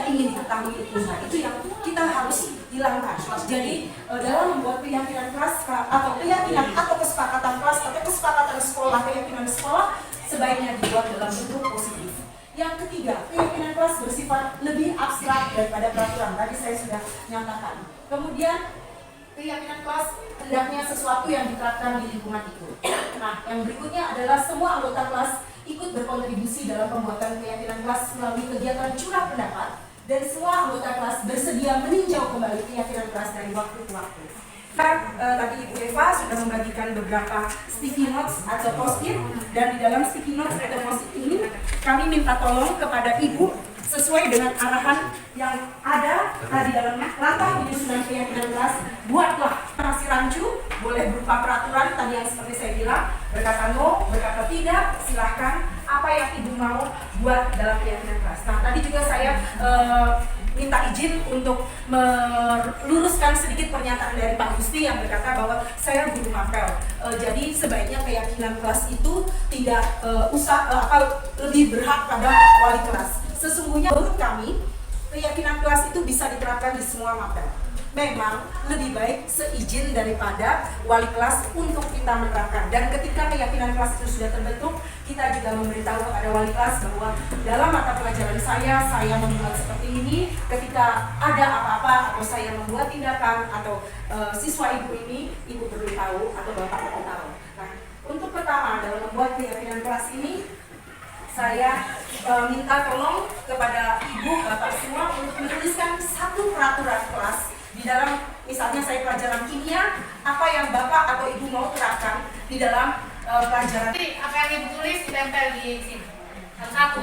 ingin diketahui itu. Nah, itu yang kita harus hilangkan. Jadi dalam membuat keyakinan kelas atau keyakinan atau kesepakatan kelas atau kesepakatan sekolah, keyakinan sekolah sebaiknya dibuat dalam bentuk positif. Yang ketiga, keyakinan kelas bersifat lebih abstrak daripada peraturan. Tadi saya sudah nyatakan. Kemudian keyakinan kelas hendaknya sesuatu yang diterapkan di lingkungan itu. Nah, yang berikutnya adalah semua anggota kelas ikut berkontribusi dalam pembuatan keyakinan kelas melalui kegiatan curah pendapat, dan semua anggota kelas bersedia meninjau kembali keyakinan kelas dari waktu ke waktu. Tadi Ibu Eva sudah membagikan beberapa sticky notes atau post-it, dan di dalam sticky notes atau post-it ini kami minta tolong kepada Ibu sesuai dengan arahan yang ada di dalamnya. Langkah penyusunan keyakinan kelas, buatlah nasi rancu, boleh berupa peraturan tadi yang seperti saya bilang, berkata no, berkata tidak, silahkan apa yang Ibu mau buat dalam keyakinan kelas. Nah, tadi juga saya minta izin untuk meluruskan sedikit pernyataan dari Pak Gusti yang berkata bahwa saya guru mapel. Jadi sebaiknya keyakinan kelas itu tidak lebih berhak pada wali kelas. Sesungguhnya menurut kami keyakinan kelas itu bisa diterapkan di semua mapel. Memang lebih baik seizin daripada wali kelas untuk kita menerapkan. Dan ketika keyakinan kelas itu sudah terbentuk, kita juga memberitahu kepada wali kelas bahwa dalam mata pelajaran saya membuat seperti ini. Ketika ada apa-apa atau saya membuat tindakan atau siswa ibu ini, ibu perlu tahu atau bapak perlu tahu. Nah, untuk pertama dalam membuat keyakinan kelas ini, saya minta tolong kepada ibu, bapak semua untuk menuliskan satu peraturan kelas di dalam, misalnya saya pelajaran kimia, apa yang bapak atau ibu mau terapkan di dalam pelajaran. Jadi apa yang ibu tulis ditempel di sini satu-satu.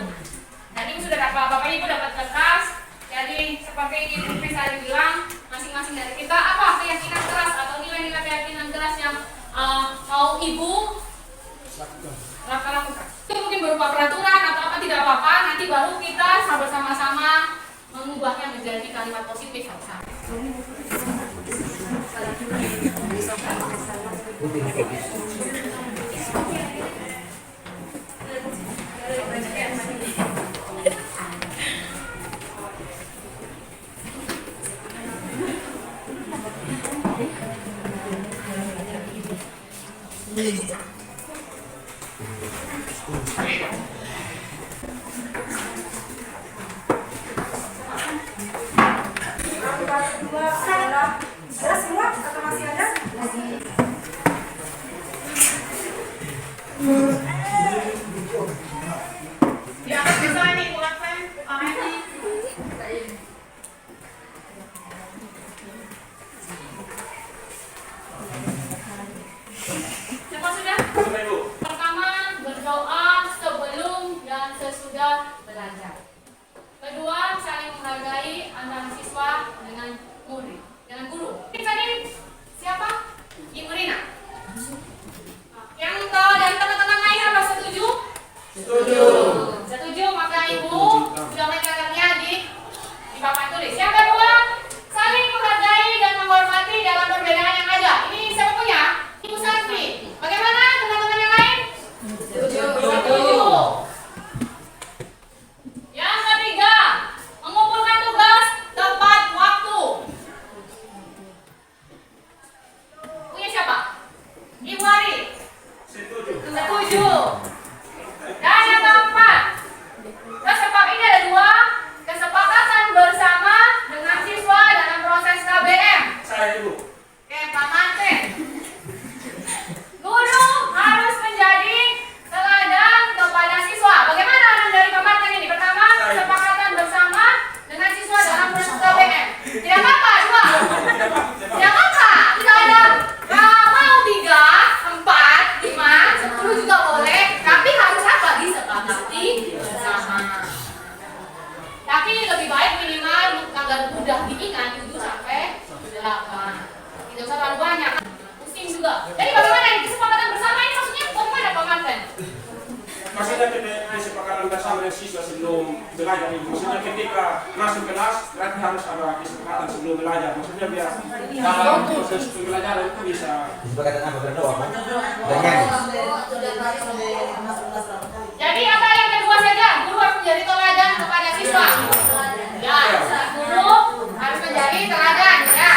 Dan ini sudah dapat, bapak ibu dapat kertas. Jadi seperti ibu saya bilang, masing-masing dari kita apa keyakinan keras atau nilai-nilai keyakinan keras yang mau ibu lakukan. Itu mungkin berupa peraturan atau apa, tidak apa-apa. Nanti baru kita bersama-sama mengubahnya menjadi kalimat positif sama-sama. Sudah semua atau masih ada? Di atas bisa ini buatkan ini. Siapa sudah? Pertama, berdoa sebelum dan sesudah belajar. Kedua, saling menghargai antara siswa dengan murid, dengan guru. Tadi siapa? Ibu Rina. Yang dari teman-teman lain apa setuju? Setuju. Setuju, maka ibu sudah mencatatnya di papan tulis. Yang kedua, saling menghargai dan menghormati dalam perbedaan yang ada. Ini siapa punya? Ibu Santi. Bagaimana teman-teman yang lain? Setuju. Setuju. Yang ketiga, mengumpulkan tugas tepat waktu. Punya siapa? Ibu Ari. Setuju. Dan yang keempat, ini ada dua, kesepakatan bersama dengan siswa dalam proses KBM. Saya dulu. Oke, Pak Manten. Guru harus menjadi teladan kepada siswa. Bagaimana dari Pak Manten ini? Pertama, kesepakatan bersama dengan siswa dalam proses KBM. Tidak apa-apa, dua. Tidak apa-apa. Tidak ada mau 3, 4, 5, 10 juga boleh. Tapi harus apa? Disepakati bersama. Tapi lebih baik minimal agar mudah diingat 7 sampai 8. Tidak usah terlalu banyak. Pusing juga. Jadi bagaimana ini kesepakatan bersama ini maksudnya bagaimana Pak Manten? Maksudnya kesepakatan bersama dengan siswa sebelum belajar itu. Maksudnya ketika masuk kelas berarti harus ada kesepakatan sebelum belajar. Maksudnya biar dalam proses pembelajaran itu bisa. Kesepakatan apa? Berdoa apa? Bernyanyi. Jadi apa yang kedua saja? Guru harus menjadi teladan kepada siswa. Ya, guru harus menjadi teladan. Ya.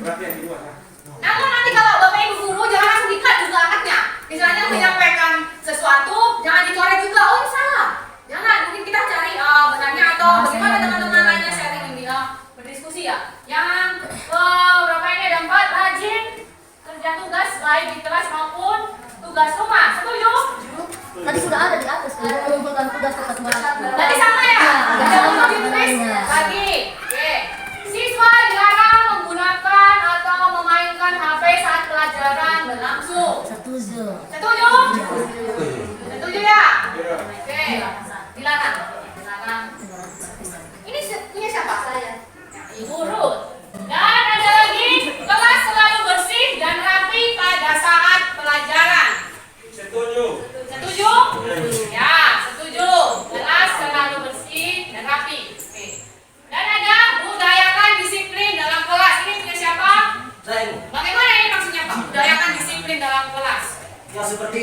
Berarti yang kedua ya. Namun nanti kalau bapak ibu guru jangan langsung dikat juga anaknya. Misalnya menyampaikan sesuatu jangan dicoret juga.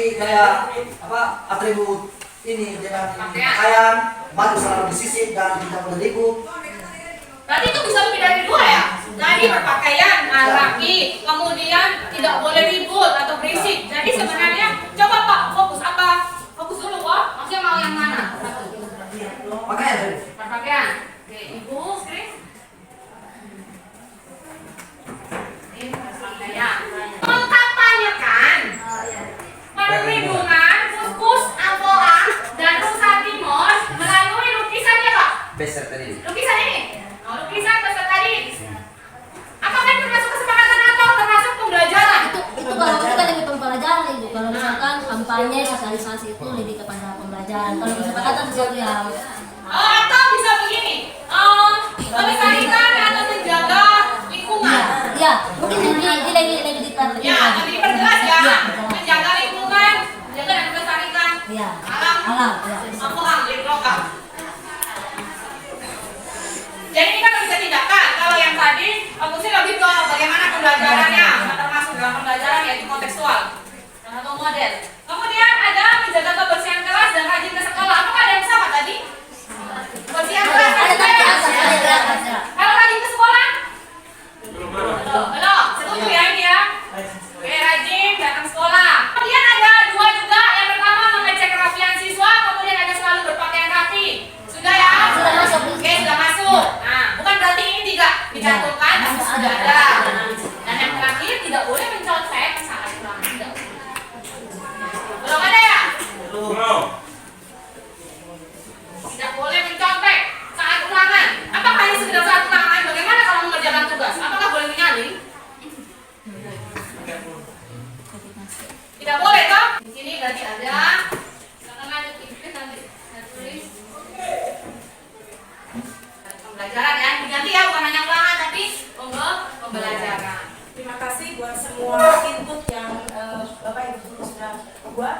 seperti kayak atribut ini dengan pakaian, baju selalu disisip dan tidak boleh ribut. Berarti itu bisa lebih dari 2 ya? Tadi berpakaian, rapi, kemudian tidak boleh ribut atau berisik. Jadi sebenarnya coba Pak fokus apa? Fokus dulu Pak. Maksudnya mau yang mana? Satu. Pakaian tadi. Berpakaian. Oke, Ibu, Chris. Ini berpakaian. Mengkampanyekan perlindungan Kuskus Alfoa dan Nusa Timur melalui lukisannya Pak. Peser tadi. Lukisan ini. Lukisan peserta didik. Apakah itu termasuk kesepakatan atau termasuk pembelajaran? Itu kalau kita lebih pembelajaran Ibu. Kalau misalkan kampanye sosialisasi itu lebih kepada pembelajaran. Kalau kesepakatan sesuatu yang Atau bisa begini, melestarikan atau menjaga lingkungan. ya mungkin lebih diperjelas. Ya, lebih diperjelas ya. Menjaga lingkungan, menjaga dan melestarikan Ya. alam, Alam, ya. lingkungan jadi lokal. Jadi ini kan bisa tindakan. Kalau yang tadi fokusnya lebih ke bagaimana pembelajarannya, termasuk dalam pembelajaran yaitu kontekstual atau model. Kemudian ada menjaga kebersihan kelas dan rajin ke sekolah. Apakah ada yang sama tadi? Kebersihan kelas Ada rajin ke tadi kelas. ada. Kalau rajin ke sekolah? Belum. Belum. Setuju ya ini ya? Oke, rajin datang sekolah. Kemudian ada 2 juga. Yang pertama mengecek kerapian siswa, kemudian ada selalu berpakaian rapi. Sudah ya? Sudah masuk. Oke, sudah masuk. Nah, bukan berarti ini tidak dicantumkan, tapi sudah ada. Dan yang terakhir tidak boleh mencontek saat ulangan. Tidak. Belum ada ya? Belum. Tidak boleh mencontek saat ulangan. Apakah ini sekedar saat ulangan? Bagaimana kalau mengerjakan tugas? Apakah boleh menyalin? Tidak boleh toh? Di sini berarti ada. Silakan lanjut ikutin nanti. Saya tulis. Pembelajaran ya, diganti ya, bukan hanya ulangan tapi pembelajaran. Terima kasih buat semua input yang Bapak Ibu Guru sudah buat.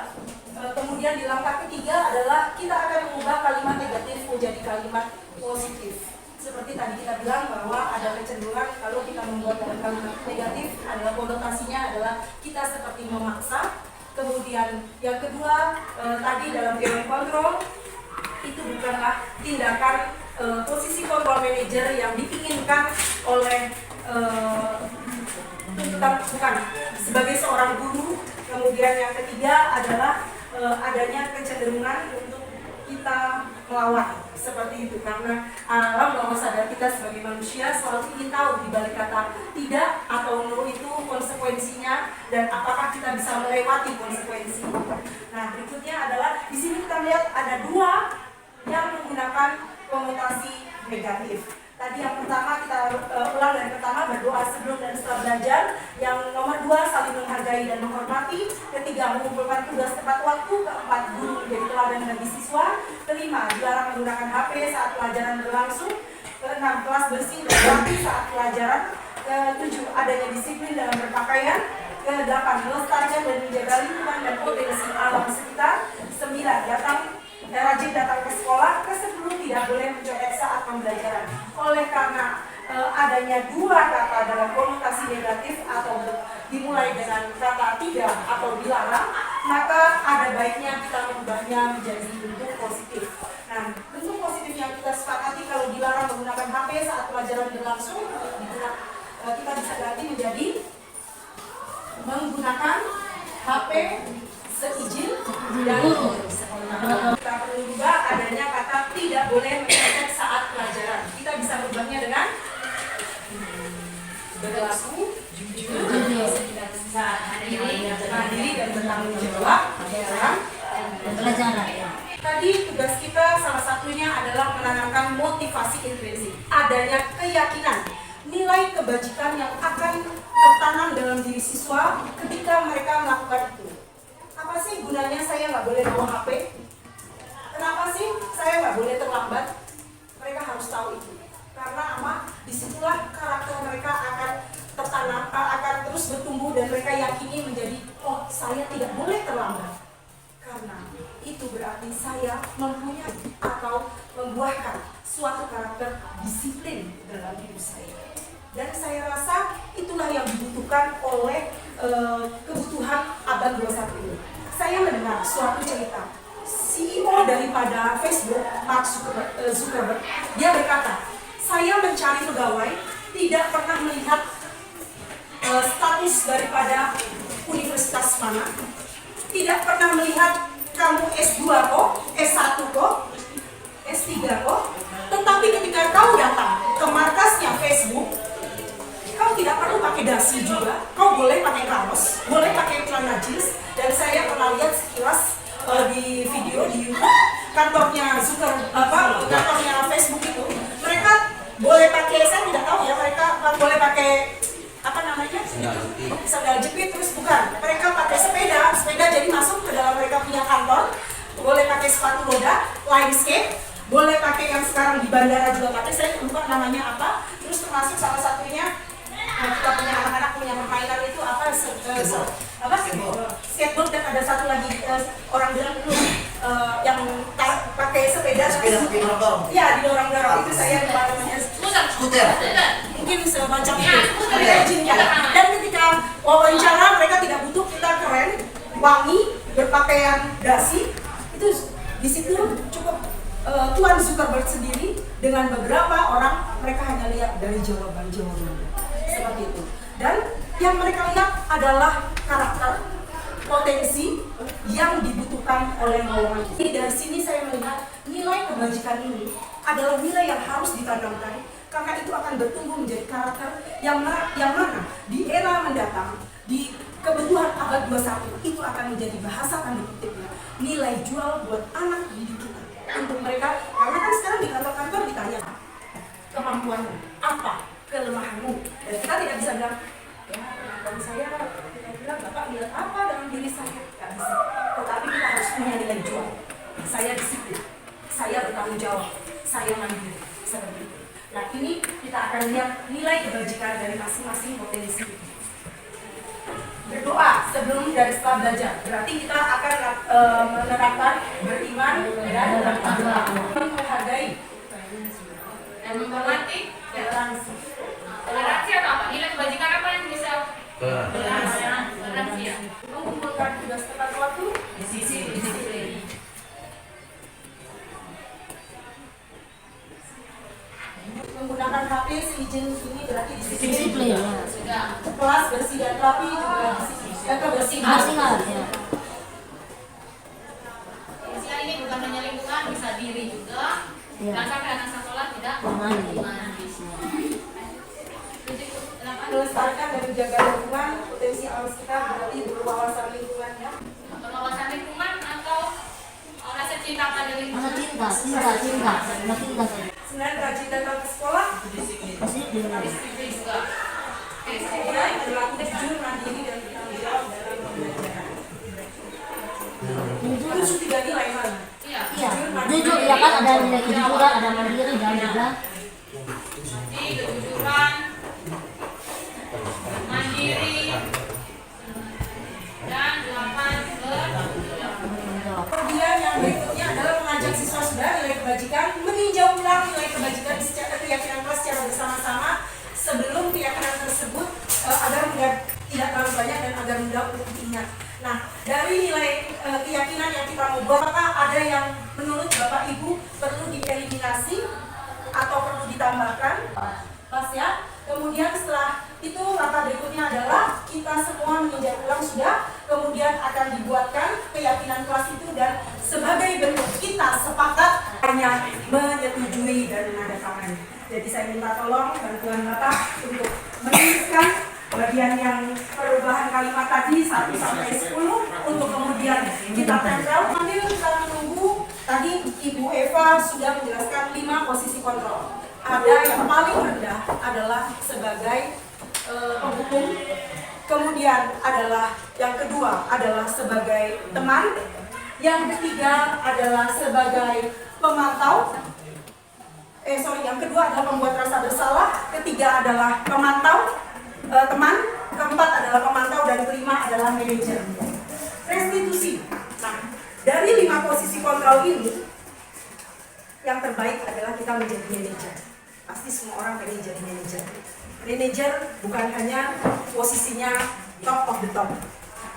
Kemudian di langkah ketiga adalah kita akan mengubah kalimat negatif menjadi kalimat positif. Seperti tadi kita bilang bahwa ada kecenderungan kalau kita membuat kalimat negatif adalah konotasinya adalah kita seperti memaksa. Kemudian yang kedua tadi dalam teori kontrol itu bukanlah tindakan posisi kontrol manager yang diinginkan oleh bukan sebagai seorang guru. Kemudian yang ketiga adalah adanya kecenderungan untuk kita melawan seperti itu karena alam bawah sadar kita sebagai manusia selalu ingin tahu di balik kata tidak atau no itu konsekuensinya dan apakah kita bisa melewati konsekuensi. Nah berikutnya adalah di sini kita lihat ada 2 yang menggunakan konotasi negatif. Tadi yang pertama kita ulang dari pertama berdoa sebelum dan setelah belajar. Yang nomor 2 saling menghargai dan menghormati. Ketiga mengumpulkan tugas tepat waktu. Keempat guru menjadi teladan bagi siswa. Kelima dilarang menggunakan HP saat pelajaran berlangsung. Keenam kelas bersih dan rapi saat pelajaran. Ketujuh adanya disiplin dalam berpakaian. Kedelapan melestarikan dan menjaga lingkungan dan potensi alam sekitar. 9 rajin datang ke sekolah. Ke-10 tidak boleh mencontek saat pembelajaran. Oleh karena adanya 2 kata dalam konotasi negatif atau dimulai dengan kata tidak atau dilarang, maka ada baiknya kita mengubahnya menjadi bentuk positif. Nah, bentuk positif yang kita sepakati kalau dilarang menggunakan HP saat pelajaran berlangsung, kita bisa ganti menjadi menggunakan HP seizin dan kita perlu juga adanya kata tidak boleh mencontek saat pelajaran. Kita bisa berubahnya dengan berlaku, jujur, mandiri dan bertanggung jawab dalam Pembelajaran ya. Tadi tugas kita salah satunya adalah menanamkan motivasi intrinsik, adanya keyakinan, nilai kebajikan yang akan tertanam dalam diri siswa ketika mereka melakukan itu. Apa sih gunanya saya nggak boleh bawa HP? Kenapa sih saya nggak boleh terlambat? Mereka harus tahu itu. Karena apa? Disitulah karakter mereka akan tertanam, akan terus bertumbuh dan mereka yakini menjadi, oh saya tidak boleh terlambat. Karena itu berarti saya mempunyai atau membuahkan suatu karakter disiplin dalam hidup saya. Dan saya rasa itulah yang dibutuhkan oleh kebutuhan abad 21 ini. Saya kepada Facebook, Mark Zuckerberg, dia berkata, saya mencari pegawai, tidak pernah melihat status daripada universitas mana, tidak pernah melihat kamu S2 kok, S1 kok, S3 kok, tetapi ketika kau datang ke markasnya Facebook, kau tidak perlu pakai dasi juga, kau boleh pakai kaos, boleh pakai celana jeans, dan saya pernah lihat sekilas di video di YouTube kantornya kantornya Facebook itu, mereka boleh pakai, saya tidak tahu ya, mereka boleh pakai apa namanya? Sandal jepit, terus bukan, mereka pakai sepeda jadi masuk ke dalam mereka punya kantor, boleh pakai sepatu roda, line skate, boleh pakai yang sekarang di bandara juga pakai, saya lupa namanya apa, terus termasuk salah satunya kita punya anak-anak punya permainan itu apa skateboard, dan ada satu lagi orang bilang dulu yang pakai sepeda didorong-dorong. ya didorong-dorong, itu saya lupa namanya, Skuter. mungkin semacam itu, mereka izinkan. Dan ketika wawancara mereka tidak butuh kita keren, wangi, berpakaian dasi, itu di situ cukup Tuan Zuckerberg sendiri dengan beberapa orang, mereka hanya lihat dari jawaban seperti itu. Dan yang mereka lihat adalah karakter, potensi yang dibutuhkan oleh lowongan. Dari sini saya melihat nilai kebajikan ini adalah nilai yang harus ditanamkan, karena itu akan bertumbuh menjadi karakter yang mana di era mendatang, di kebutuhan abad 21 itu akan menjadi bahasa tanda kutipnya nilai jual buat anak didik kita, untuk mereka. Karena kan sekarang di kantor-kantor ditanya kemampuanmu apa, kelemahanmu, dan kita tidak bisa bilang ya kemampuan saya, kita bilang bapak lihat apa dalam diri saya, nggak bisa. Tetapi kita harus punya nilai jual, saya disiplin, saya bertanggung jawab, saya mandiri, seperti itu. Nah ini kita akan lihat nilai kebajikan dari masing-masing potensi. Berdoa sebelum dan setelah belajar, berarti kita akan menerapkan beriman dan berdoa, menghargai Dan menghormati toleransi. toleransi atau apa? Nilai kebajikan apa yang bisa toleransi ya? Mengumpulkan tugas tepat waktu, Disiplin. menggunakan HP seizin ini berarti Disiplin. Sudah. kelas bersih dan rapi juga disiplin. Kebersihan. Bersihan ya. Kebersihan ini bukan hanya lingkungan, bisa diri juga. Iya. Dan sampai anak sekolah tidak Mandi. mandi. Melestarikan dan menjaga lingkungan, potensi alam sekitar berarti berwawasan lingkungan ya. Pengawasan lingkungan atau rasa cinta pada lingkungan. Mana cinta. Sebenarnya rajin datang ke sekolah, Disiplin. Disiplin juga. Oke, kemudian berlaku jujur, mandiri dan bertanggung jawab dalam pembelajaran. Itu tiga nilai mana? iya. Iya, jujur ya kan, ada nilai kejujuran, ada mandiri dan juga Jadi kejujuran, mandiri, dan 8 Kemudian yang berikutnya adalah mengajak siswa-siswa nilai kebajikan, meninjau ulang nilai kebajikan secara keyakinan kelas secara bersama-sama sebelum keyakinan tersebut agar tidak terlalu banyak dan agar mudah untuk diingat. Nah, dari nilai keyakinan yang kita mau buat, apakah ada yang menurut Bapak Ibu perlu dieliminasi atau perlu ditambahkan? Pas ya. Kemudian setelah itu langkah berikutnya adalah kita semua meninjau ulang sudah, kemudian akan dibuatkan keyakinan kelas itu, dan sebagai bentuk kita sepakat hanya menyetujui dan menandatangani. Jadi saya minta tolong bantuan Bapak untuk menuliskan bagian yang perubahan kalimat tadi 1 sampai 10 untuk kemudian kita tempel. Sambil kita menunggu, tadi Ibu Eva sudah menjelaskan 5 posisi kontrol. Ada yang paling rendah adalah sebagai penghukum, kemudian adalah yang kedua adalah sebagai teman, yang ketiga adalah sebagai pemantau, yang kedua adalah pembuat rasa bersalah, ketiga adalah pemantau, teman, keempat adalah pemantau, dan kelima adalah manajer. Restitusi. Nah, dari 5 posisi kontrol ini, yang terbaik adalah kita menjadi manajer. Pasti semua orang pengen jadi manajer. Manajer bukan hanya posisinya top of the top.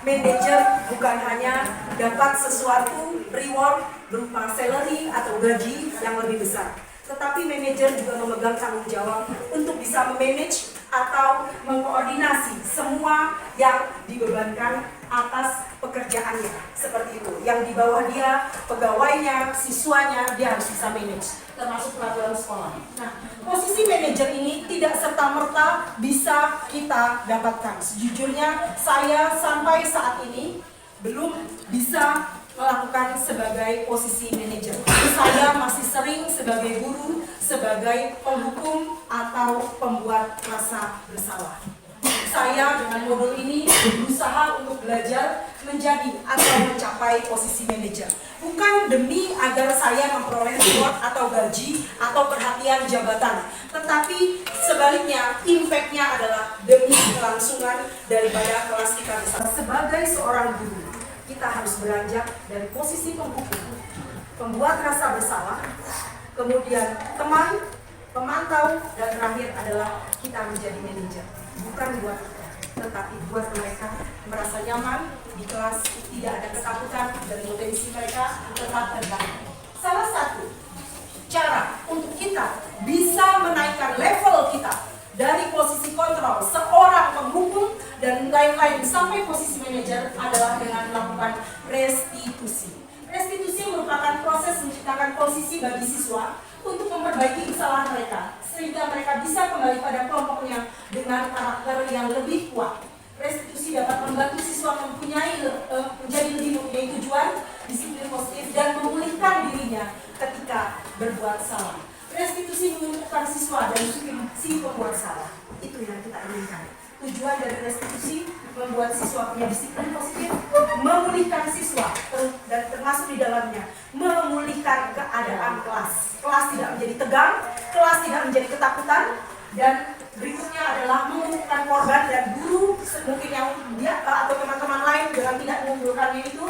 Manajer bukan hanya dapat sesuatu reward berupa salary atau gaji yang lebih besar. Tetapi manajer juga memegang tanggung jawab untuk bisa memanage atau mengkoordinasi semua yang dibebankan atas pekerjaannya. Seperti itu, yang di bawah dia, pegawainya, siswanya, dia harus bisa manage, termasuk peraturan sekolah. Nah, posisi manajer ini tidak serta-merta bisa kita dapatkan. Sejujurnya, saya sampai saat ini belum bisa melakukan sebagai posisi manajer. Saya masih sering sebagai guru, sebagai penghukum atau pembuat rasa bersalah. Saya dengan modul ini berusaha untuk belajar menjadi atau mencapai posisi manajer. Bukan demi agar saya memperoleh reward atau gaji atau perhatian jabatan, tetapi sebaliknya impact-nya adalah demi kelangsungan daripada kelas kita besar. Sebagai seorang guru, kita harus beranjak dari posisi penghukum, pembuat rasa bersalah, kemudian teman, pemantau, dan terakhir adalah kita menjadi manajer. Bukan buat kita, tetapi buat mereka merasa nyaman di kelas, tidak ada ketakutan, dan potensi mereka tetap terbangun. Salah satu cara untuk kita bisa menaikkan level kita dari posisi kontrol seorang penghukum dan lain-lain sampai posisi manajer adalah dengan melakukan restitusi. Restitusi merupakan proses menciptakan posisi bagi siswa untuk memperbaiki kesalahan mereka sehingga mereka bisa kembali pada kelompoknya dengan karakter yang lebih kuat. Restitusi dapat membantu siswa menjadi lebih mempunyai tujuan, disiplin positif, dan memulihkan dirinya ketika berbuat salah. Restitusi menguntungkan siswa dan si pembuat salah. Itu yang kita inginkan. Tujuan dari restitusi membuat siswa punya disiplin positif, memulihkan siswa, dan termasuk di dalamnya memulihkan keadaan kelas. Kelas tidak menjadi tegang, kelas tidak menjadi ketakutan, dan berikutnya adalah mengumpulkan korban dan guru mungkin yang dia atau teman-teman lain dengan tidak mengumpulkannya itu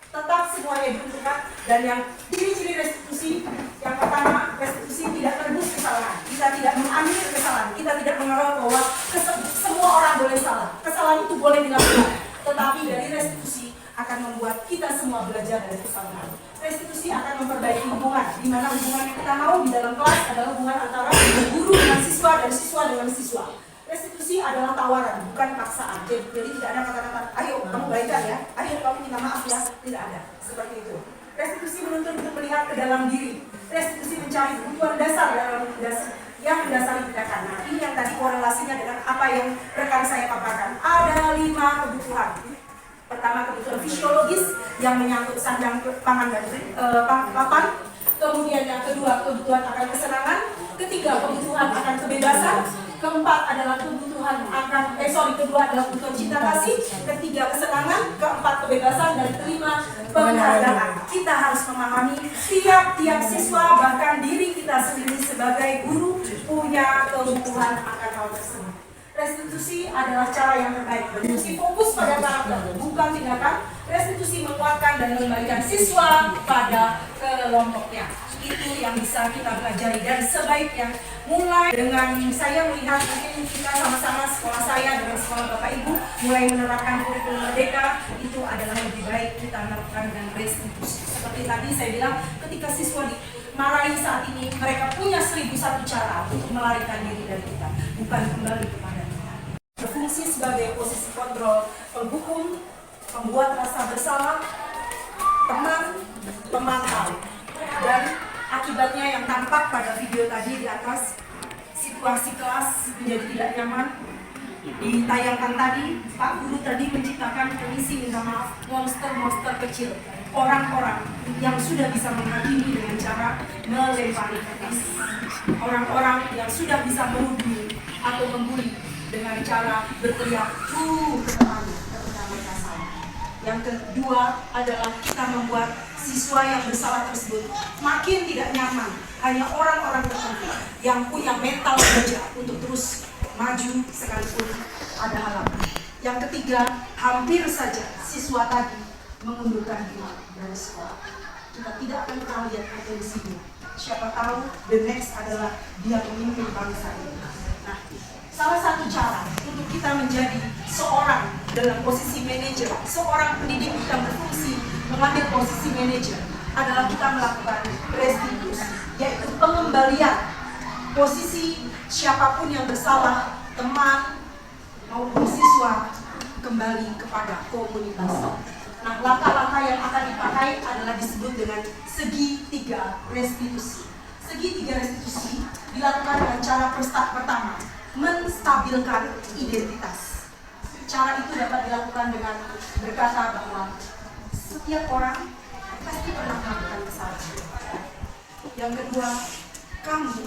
tetap semuanya diuntungkan. Dan yang ciri-ciri restitusi yang pertama, restitusi tidak merebus kesalahan. Kita tidak mengambil kesalahan, kita tidak menganggap bahwa semua orang boleh salah. Kesalahan itu boleh dilakukan, tetapi dari restitusi akan membuat kita semua belajar dari kesalahan. Restitusi akan memperbaiki hubungan, di mana hubungan yang kita mau di dalam kelas adalah hubungan antara guru dengan siswa dan siswa dengan siswa. Restitusi adalah tawaran, bukan paksaan. Jadi tidak ada kata-kata, ayo kamu baikan ya, ayo kamu minta maaf ya, tidak ada. Seperti itu. Restitusi menuntut untuk melihat ke dalam diri. Restitusi mencari kebutuhan dasar yang mendasari tindakan. Nah, ini yang tadi korelasinya dengan apa yang rekan saya paparkan. Ada 5 kebutuhan. Pertama, kebutuhan fisiologis yang menyangkut sandang pangan dan papan. Kemudian yang kedua, kebutuhan akan kesenangan. Ketiga, kebutuhan akan kebebasan. Keempat adalah kebutuhan kedua adalah kebutuhan cinta kasih. Ketiga, kesenangan. Keempat, kebebasan. Dan kelima, penghargaan. Kita harus memahami tiap-tiap siswa, bahkan diri kita sendiri sebagai guru punya kebutuhan akan hal tersebut. Restitusi adalah cara yang terbaik. Restitusi fokus pada karakter, bukan tindakan. Restitusi menguatkan dan mengembalikan siswa pada kelompoknya. Itu yang bisa kita pelajari. Dan sebaiknya mulai dengan saya melihat mungkin kita sama-sama sekolah saya dengan sekolah Bapak Ibu mulai menerapkan kurikulum merdeka, itu adalah lebih baik kita melakukan dengan restitusi. Seperti tadi saya bilang, ketika siswa dimarahi saat ini, mereka punya 1001 cara untuk melarikan diri dari kita, bukan kembali kepada kita. Berfungsi sebagai posisi kontrol, penghukum, pembuat rasa bersalah, teman, pemantau, dan akibatnya yang tampak pada video tadi di atas, situasi kelas menjadi tidak nyaman. Ditayangkan tadi, Pak Guru tadi menciptakan permisi minta maaf, monster-monster kecil, orang-orang yang sudah bisa menghakimi dengan cara melempari kertas, orang-orang yang sudah bisa menuduh atau membuli dengan cara berteriak ke temannya ketika mereka salah. Yang kedua adalah kita membuat siswa yang bersalah tersebut makin tidak nyaman. Hanya orang-orang tertentu yang punya mental baja untuk terus maju sekalipun ada halangan. Yang ketiga, hampir saja siswa tadi mengundurkan diri dari sekolah. Kita tidak akan pernah lihat potensinya. Siapa tahu the next adalah dia pemimpin bangsa ini. Nah, salah satu cara untuk kita menjadi seorang dalam posisi manajer, seorang pendidik yang berfungsi mengambil posisi manajer adalah kita melakukan restitusi, yaitu pengembalian posisi siapapun yang bersalah, teman maupun siswa, kembali kepada komunitas. Nah, langkah-langkah yang akan dipakai adalah disebut dengan segitiga restitusi. Segitiga restitusi dilakukan dengan cara pertama, menstabilkan identitas. Cara itu dapat dilakukan dengan berkata bahwa setiap orang pasti pernah melakukan kesalahan. Yang kedua, kamu,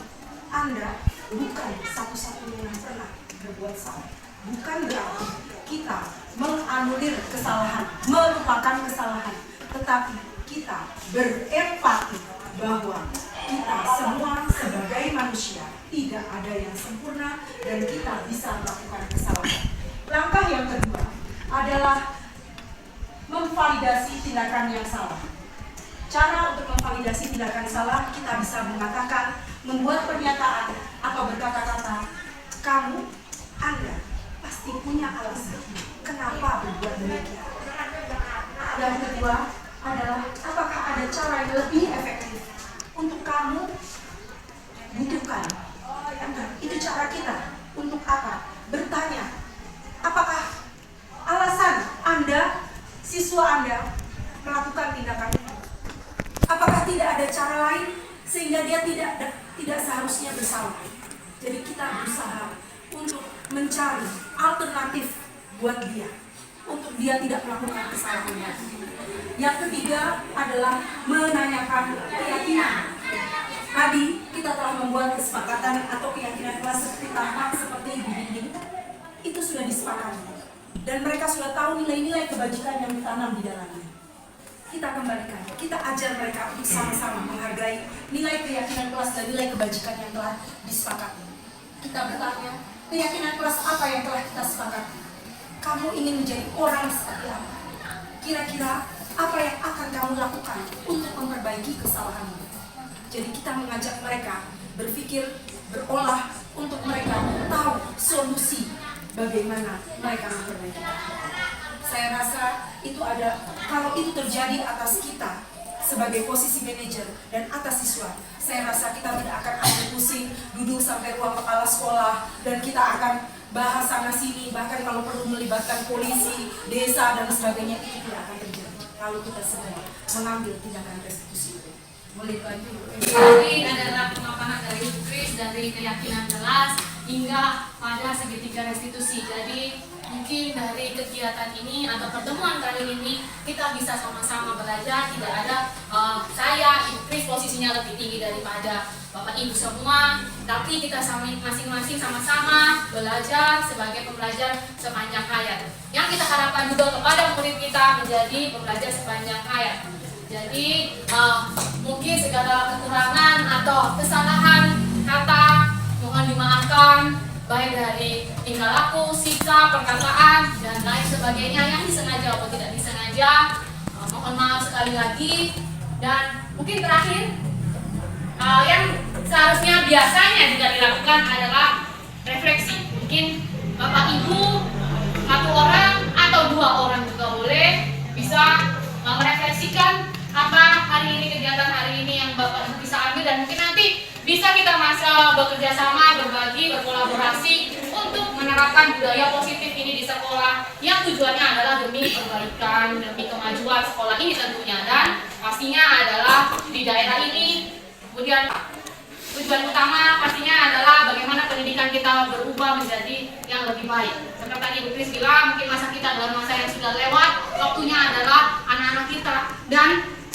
Anda bukan satu-satunya yang pernah berbuat salah. Bukan berarti kita menganulir kesalahan, melupakan kesalahan, tetapi kita berempati bahwa kita semua sebagai manusia tidak ada yang sempurna dan kita bisa melakukan kesalahan. Langkah yang kedua adalah memvalidasi tindakan yang salah. Cara untuk memvalidasi tindakan salah, kita bisa mengatakan, membuat pernyataan atau berkata-kata, kamu, Anda pasti punya alasan kenapa berbuat demikian. Yang kedua adalah, apakah ada cara yang lebih efektif untuk kamu butuhkan? Itu cara kita. Untuk apa? Bertanya, apakah alasan Anda, siswa Anda, melakukan tindakan itu? Apakah tidak ada cara lain sehingga dia tidak seharusnya bersalah? Jadi kita berusaha untuk mencari alternatif buat dia, untuk dia tidak melakukan kesalahan. Yang ketiga adalah menanyakan keyakinan. Tadi kita telah membuat kesepakatan atau keyakinan kelas seperti tamak, seperti dinding. Itu sudah disepakati. Dan mereka sudah tahu nilai-nilai kebajikan yang ditanam di dalamnya. Kita kembalikan, kita ajar mereka untuk sama-sama menghargai nilai keyakinan kelas dan nilai kebajikan yang telah disepakati. Kita bertanya, keyakinan kelas apa yang telah kita sepakati? Kamu ingin menjadi orang seperti apa? Kira-kira apa yang akan kamu lakukan untuk memperbaiki kesalahanmu? Jadi kita mengajak mereka berpikir, berolah, untuk mereka tahu solusi bagaimana mereka memperbaiki. Saya rasa itu ada, kalau itu terjadi atas kita sebagai posisi manajer dan atas siswa, saya rasa kita tidak akan ambil pusing, duduk sampai ruang kepala sekolah, dan kita akan bahas sana sini, bahkan kalau perlu melibatkan polisi, desa, dan sebagainya, itu tidak akan terjadi kalau kita semua mengambil tindakan restitusi. Boleh lagi. Ini adalah pemaparan dari Kris, dari keyakinan kelas hingga pada segitiga restitusi. Jadi mungkin dari kegiatan ini atau pertemuan kali ini kita bisa sama-sama belajar. Tidak ada saya, Ibu Kris posisinya lebih tinggi daripada Bapak Ibu semua, tapi kita masing-masing sama-sama belajar sebagai pembelajar sepanjang hayat. Yang kita harapkan juga kepada murid kita menjadi pembelajar sepanjang hayat. Jadi mungkin segala kekurangan atau kesalahan kata mohon dimaafkan, baik dari tingkah laku, sikap, perkataan, dan lain sebagainya yang disengaja atau tidak disengaja. Mohon maaf sekali lagi. Dan mungkin terakhir, yang seharusnya biasanya juga dilakukan adalah refleksi. Mungkin Bapak Ibu, satu orang atau dua orang juga boleh bisa merefleksikan apa hari ini, kegiatan hari ini yang Bapak Ibu bisa ambil, dan mungkin nanti bisa kita bekerja sama, berbagi, berkolaborasi untuk menerapkan budaya positif ini di sekolah yang tujuannya adalah demi perbaikan, demi kemajuan sekolah ini tentunya, dan pastinya adalah di daerah ini. Kemudian tujuan utama pastinya adalah bagaimana pendidikan kita berubah menjadi yang lebih baik. Seperti tadi Ibu Kris bilang, mungkin masa kita adalah masa yang sudah lewat, waktunya adalah anak-anak kita, dan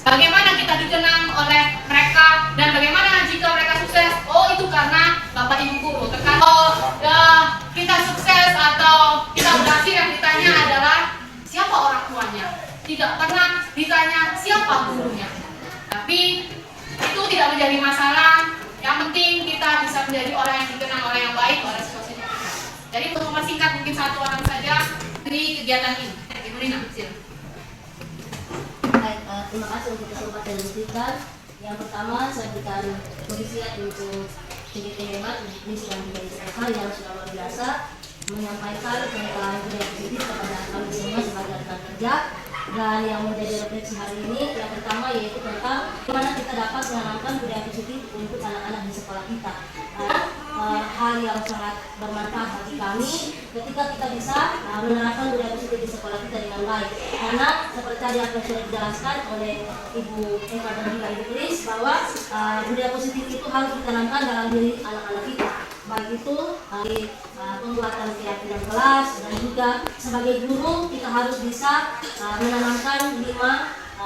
bagaimana kita dikenang oleh mereka, dan bagaimana jika mereka sukses. Oh, itu karena Bapak Ibu guru. Kalau kita sukses atau kita berhasil, yang ditanya adalah siapa orang tuanya, tidak pernah ditanya siapa gurunya. Tapi itu tidak menjadi masalah. Yang penting kita bisa menjadi orang yang dikenang, orang yang baik oleh siswa-siswa kita. Jadi untuk mempersingkat mungkin satu orang saja dari kegiatan ini. Ibu Rina, silakan. Baik, terima kasih untuk kesempatan yang diberikan. Yang pertama, saya berikan pengisian untuk sedikit hemat bisnis dan juga Eva yang sudah luar biasa menyampaikan tentang budaya positif kepada kami semua sebagai rekan kerja. Dan yang menjadi refleksi hari ini yang pertama yaitu tentang bagaimana kita dapat menanamkan budaya positif untuk anak-anak di sekolah kita. Hal yang sangat bermanfaat bagi kami ketika kita bisa menerapkan budaya positif di sekolah kita dengan baik. Karena seperti tadi apa yang sudah dijelaskan oleh Ibu Eva dan juga Ibu Kris bahwa budaya positif itu harus ditanamkan dalam diri anak-anak kita. Baik itu di pembuatan keyakinan kelas dan juga sebagai guru kita harus bisa menanamkan 5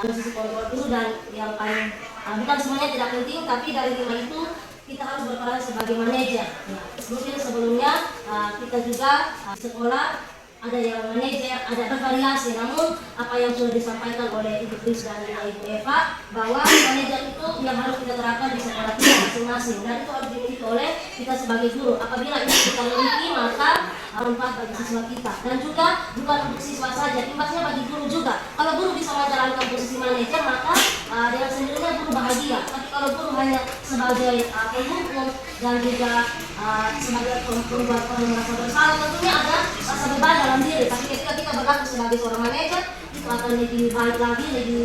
sisi kontrol dulu, dan yang paling bukan semuanya tidak penting, tapi dari 5 itu kita harus berperan sebagai manajer. Mungkin sebelumnya kita juga sekolah ada yang manajer, ada bervariasi. Namun apa yang sudah disampaikan oleh Ibu Kris dan Ibu Eva bahwa manajer itu yang harus kita terapkan di sekolah kita masing-masing, dan itu harus dimiliki oleh kita sebagai guru. Apabila itu kita miliki maka manfaat bagi siswa kita, dan juga bukan untuk siswa saja, imbasnya bagi guru juga. Kalau guru bisa menjalankan posisi manajer maka dengan sendirinya guru bahagia. Tapi kalau guru hanya sebagai penghukum dan juga sebagai pembuat orang merasa bersalah, tentunya ada rasa beban dalam diri. Tapi ketika kita berlaku sebagai seorang manajer, itu akan lebih baik lagi, lebih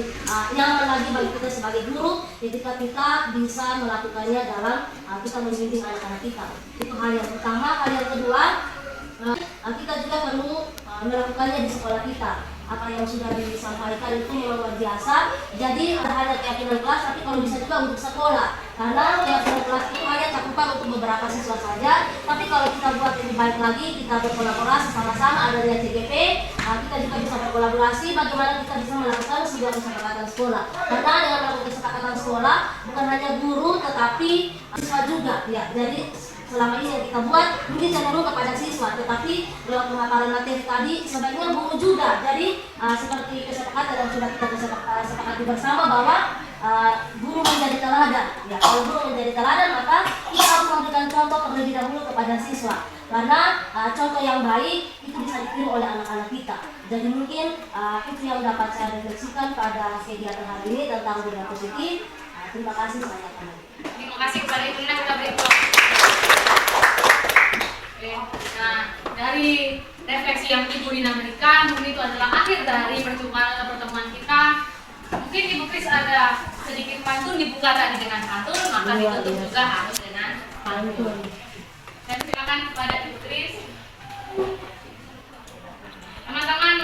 nyaman lagi bagi kita sebagai guru ketika kita bisa melakukannya dalam kita membimbing anak-anak kita. Itu hal yang pertama. Hal yang kedua, kita juga perlu melakukannya di sekolah kita. Apa yang sudah disampaikan itu memang luar biasa. Jadi ada hanya keyakinan kelas, tapi kalau bisa juga untuk sekolah. Karena keyakinan kelas itu hanya cakupan untuk beberapa siswa saja. Tapi kalau kita buat lebih baik lagi, kita berkolaborasi sama-sama, adanya CGP, kita juga bisa berkolaborasi bagaimana kita bisa melakukan sebuah kesepakatan sekolah. Karena dengan melakukan kesepakatan sekolah, bukan hanya guru, tetapi siswa juga. Ya, jadi selama ini yang kita buat mungkin cenderung kepada siswa, tetapi lewat pemaparan materi tadi sebaiknya guru juga. Jadi seperti kesepakatan yang sudah kita sepakati bersama bahwa guru menjadi teladan. Ya, kalau guru menjadi teladan maka kita harus memberikan contoh terlebih dahulu kepada siswa. Karena contoh yang baik itu bisa ditiru oleh anak-anak kita. Jadi mungkin itu yang dapat saya refleksikan pada kegiatan hari ini tentang budaya positif. Terima kasih banyak. Terima kasih kepada Ibu Nina, kita beri Nah, dari refleksi yang Ibu Nina berikan, mungkin itu adalah akhir dari pertemuan kita. Mungkin Ibu Kris ada sedikit pantun dibuka tadi dengan pantun, maka ditutup juga harus dengan pantun. Dan silakan kepada Ibu Kris. Teman-teman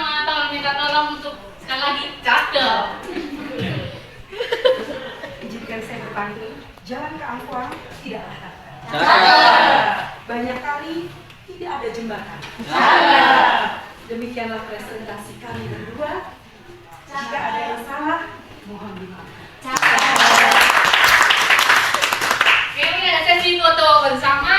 minta tolong untuk sekali lagi cakep. Izinkan saya berpantun. Jalan ke Ampang tidak ada. Banyak kali tidak ada jembatan. Demikianlah presentasi kami berdua. Jika ada yang salah, mohon dimaafkan. Oke, ini ada sesi foto bersama.